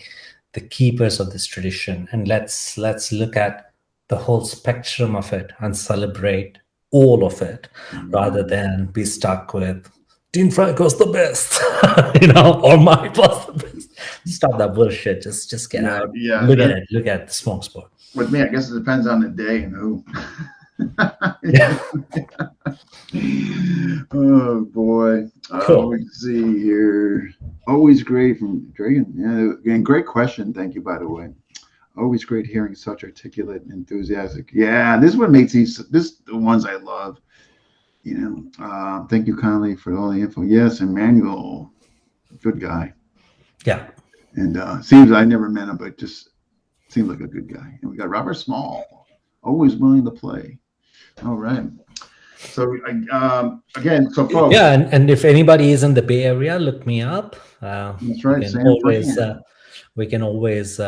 keepers of this tradition. And let's look at the whole spectrum of it and celebrate all of it, rather than be stuck with Dean Franco's the best, or Mahipal's the best. Stop that bullshit. Just get out. Yeah. Look at it. Look at the smoke sport. With me, I guess it depends on the day and who. Oh boy. Cool. Let's see here. Always great from Dragon. Yeah, and great question. Thank you, by the way. Always great hearing such articulate and enthusiastic. Yeah, this is what makes the ones I love. Thank you kindly for all the info. Yes, Emmanuel, good guy. Yeah. And seems I never met him, but just seems like a good guy. And we got Robert Small, always willing to play. All right. So again, so folks. Yeah, and if anybody is in the Bay Area, look me up. That's right. We can always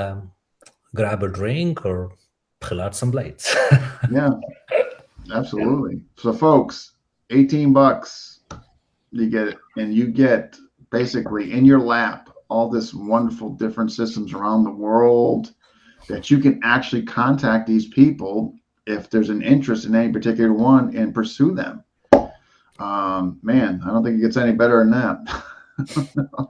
grab a drink or pull out some blades. Yeah, absolutely. So folks, $18. You get it, and you get basically in your lap all this wonderful different systems around the world that you can actually contact these people if there's an interest in any particular one and pursue them. Man, I don't think it gets any better than that.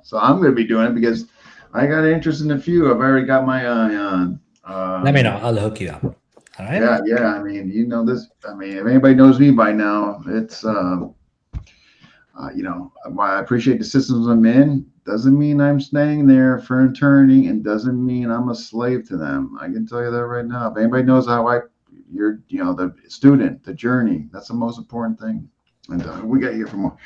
So I'm going to be doing it because I got an interest in a few. I've already got my eye on. Let me know. I'll hook you up. All right. Yeah. I mean, you know this. I mean, if anybody knows me by now, it's while I appreciate the systems I'm in, doesn't mean I'm staying there for eternity, and doesn't mean I'm a slave to them. I can tell you that right now. If anybody knows how you're, the student, the journey, that's the most important thing. And we got here for more.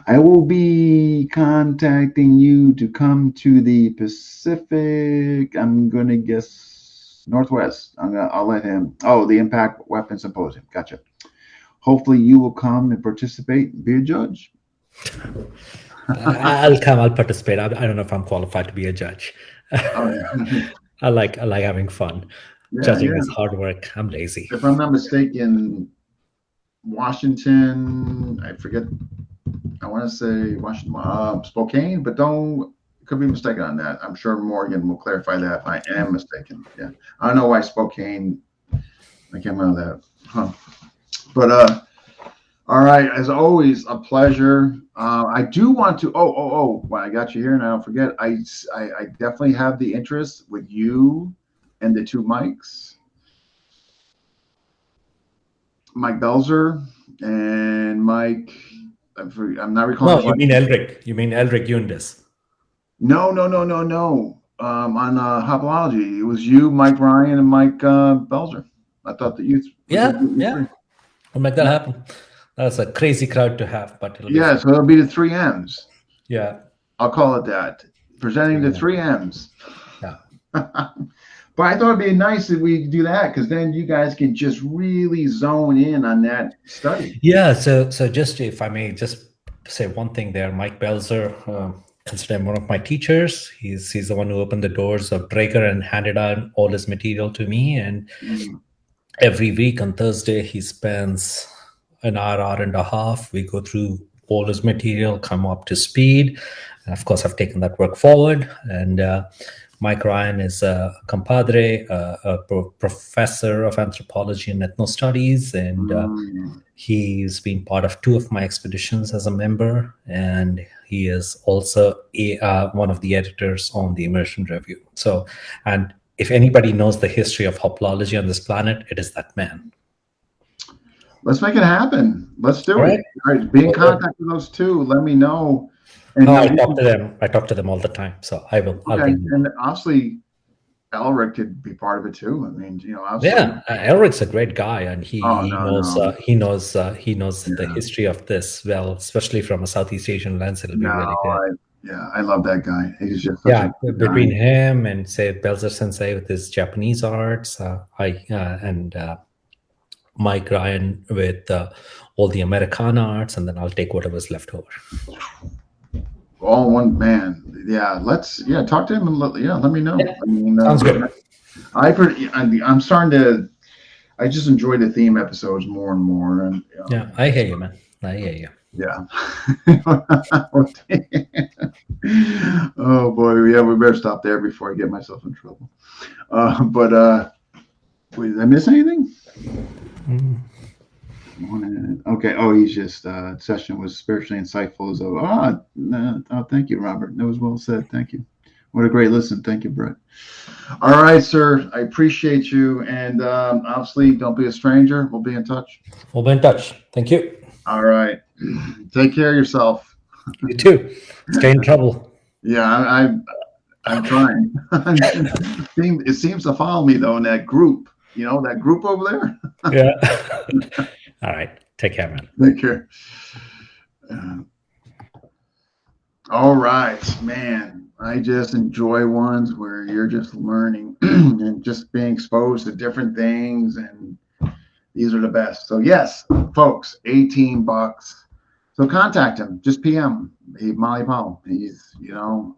I will be contacting you to come to the Pacific. I'm gonna guess Northwest. I'll let him. Oh, the Impact Weapon Symposium. Gotcha. Hopefully, you will come and participate and be a judge. I'll come. I'll participate. I don't know if I'm qualified to be a judge. Oh, yeah. I like having fun. Judging is hard work. I'm lazy. If I'm not mistaken, Washington, I forget. I want to say Washington, Spokane, but could be mistaken on that. I'm sure Morgan will clarify that if I am mistaken. Yeah, I don't know why Spokane. I can't remember that. Huh. But all right, as always, a pleasure. I do want to. Well, I got you here, and I don't forget. I definitely have the interest with you and the two Mikes. Mike Belzer and Mike. I'm not recalling. No, you mean Elric. You mean Elric Yundas. No. On Hopology, it was you, Mike Ryan, and Mike Belzer. I thought that you. Yeah. I'll make that happen. That's a crazy crowd to have, but so it'll be the 3 M's. Yeah. I'll call it that. Presenting the 3 M's. Yeah. But I thought it'd be nice if we do that, because then you guys can just really zone in on that study. Yeah. So just if I may just say one thing there, Mike Belzer, consider him one of my teachers. He's the one who opened the doors of Draeger and handed on all his material to me. And every week on Thursday, he spends an hour and a half. We go through all his material, come up to speed. And of course, I've taken that work forward. And Mike Ryan is a compadre, a professor of anthropology and ethno studies, and he's been part of 2 of my expeditions as a member, and he is also one of the editors on the Immersion Review. So, and if anybody knows the history of hopology on this planet, it is that man. Let's make it happen. Let's do it. All right, be in contact with those 2. Let me know. And I talk to them. I talk to them all the time, so I will. Okay. And obviously, Elric could be part of it too. I mean, obviously. Yeah, Elric's a great guy, and he knows the history of this well, especially from a Southeast Asian lens. It'll be really good. I love that guy. He's just between him and say Belzer Sensei with his Japanese arts, and Mike Ryan with all the Americana arts, and then I'll take whatever's left over. All one man. Yeah, talk to him and let me know. Yeah. I mean, sounds good. I'm starting to. I just enjoy the theme episodes more and more. And yeah, I hear you, man. I hear you. Yeah. Oh boy, we better stop there before I get myself in trouble. Wait, did I miss anything? Okay. Oh, he's just session was spiritually insightful. Thank you, Robert. That was well said. Thank you. What a great listen. Thank you, Brett. All right, sir. I appreciate you. And obviously, don't be a stranger. We'll be in touch. We'll be in touch. Thank you. All right. Take care of yourself. You too. Stay in trouble. Yeah, I'm trying. It seems to follow me though in that group. That group over there. Yeah. All right. Take care, man. Take care. All right, man. I just enjoy ones where you're just learning and just being exposed to different things, and these are the best. So yes, folks, $18. So contact him. Just PM. Mahipal. He's, I'm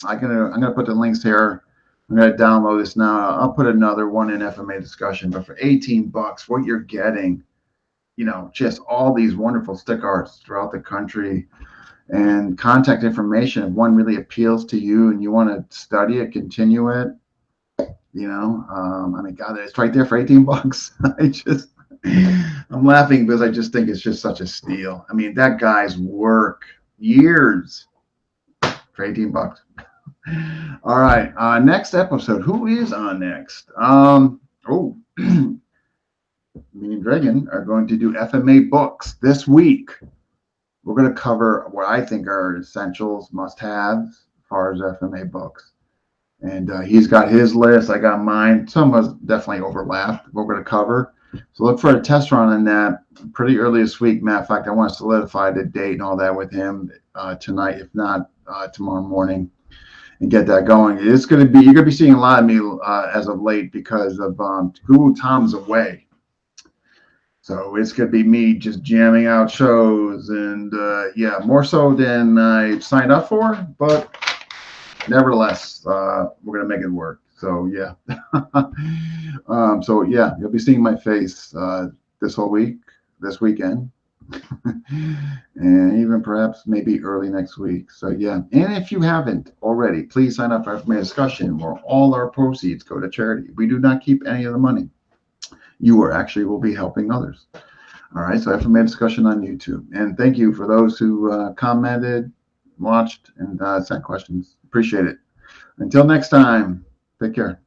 gonna put the links here. I'm gonna download this now. I'll put another one in FMA Discussion. But for $18, what you're getting just all these wonderful stick arts throughout the country, and contact information. If one really appeals to you and you want to study it, continue it, I mean, God, it's right there for $18. I'm laughing because I just think it's just such a steal. I mean, that guy's work years for $18. All right. Next episode. Who is on next? Me and Dragon are going to do FMA books this week. We're going to cover what I think are essentials, must-haves as far as FMA books. And he's got his list. I got mine. Some of us definitely overlapped. We're going to cover. So look for a test run on that pretty early this week. Matter of fact, I want to solidify the date and all that with him tonight, if not tomorrow morning, and get that going. It's going to be, you're going to be seeing a lot of me as of late because of Guru Tom's away. So it's going to be me just jamming out shows and more so than I signed up for, but nevertheless, we're going to make it work. So yeah. You'll be seeing my face this whole week, this weekend, and even perhaps maybe early next week. So yeah. And if you haven't already, please sign up for FMA Discussion, where all our proceeds go to charity. We do not keep any of the money. You will be helping others. All right. So FMA Discussion on YouTube. And thank you for those who commented, watched, and sent questions. Appreciate it. Until next time, take care.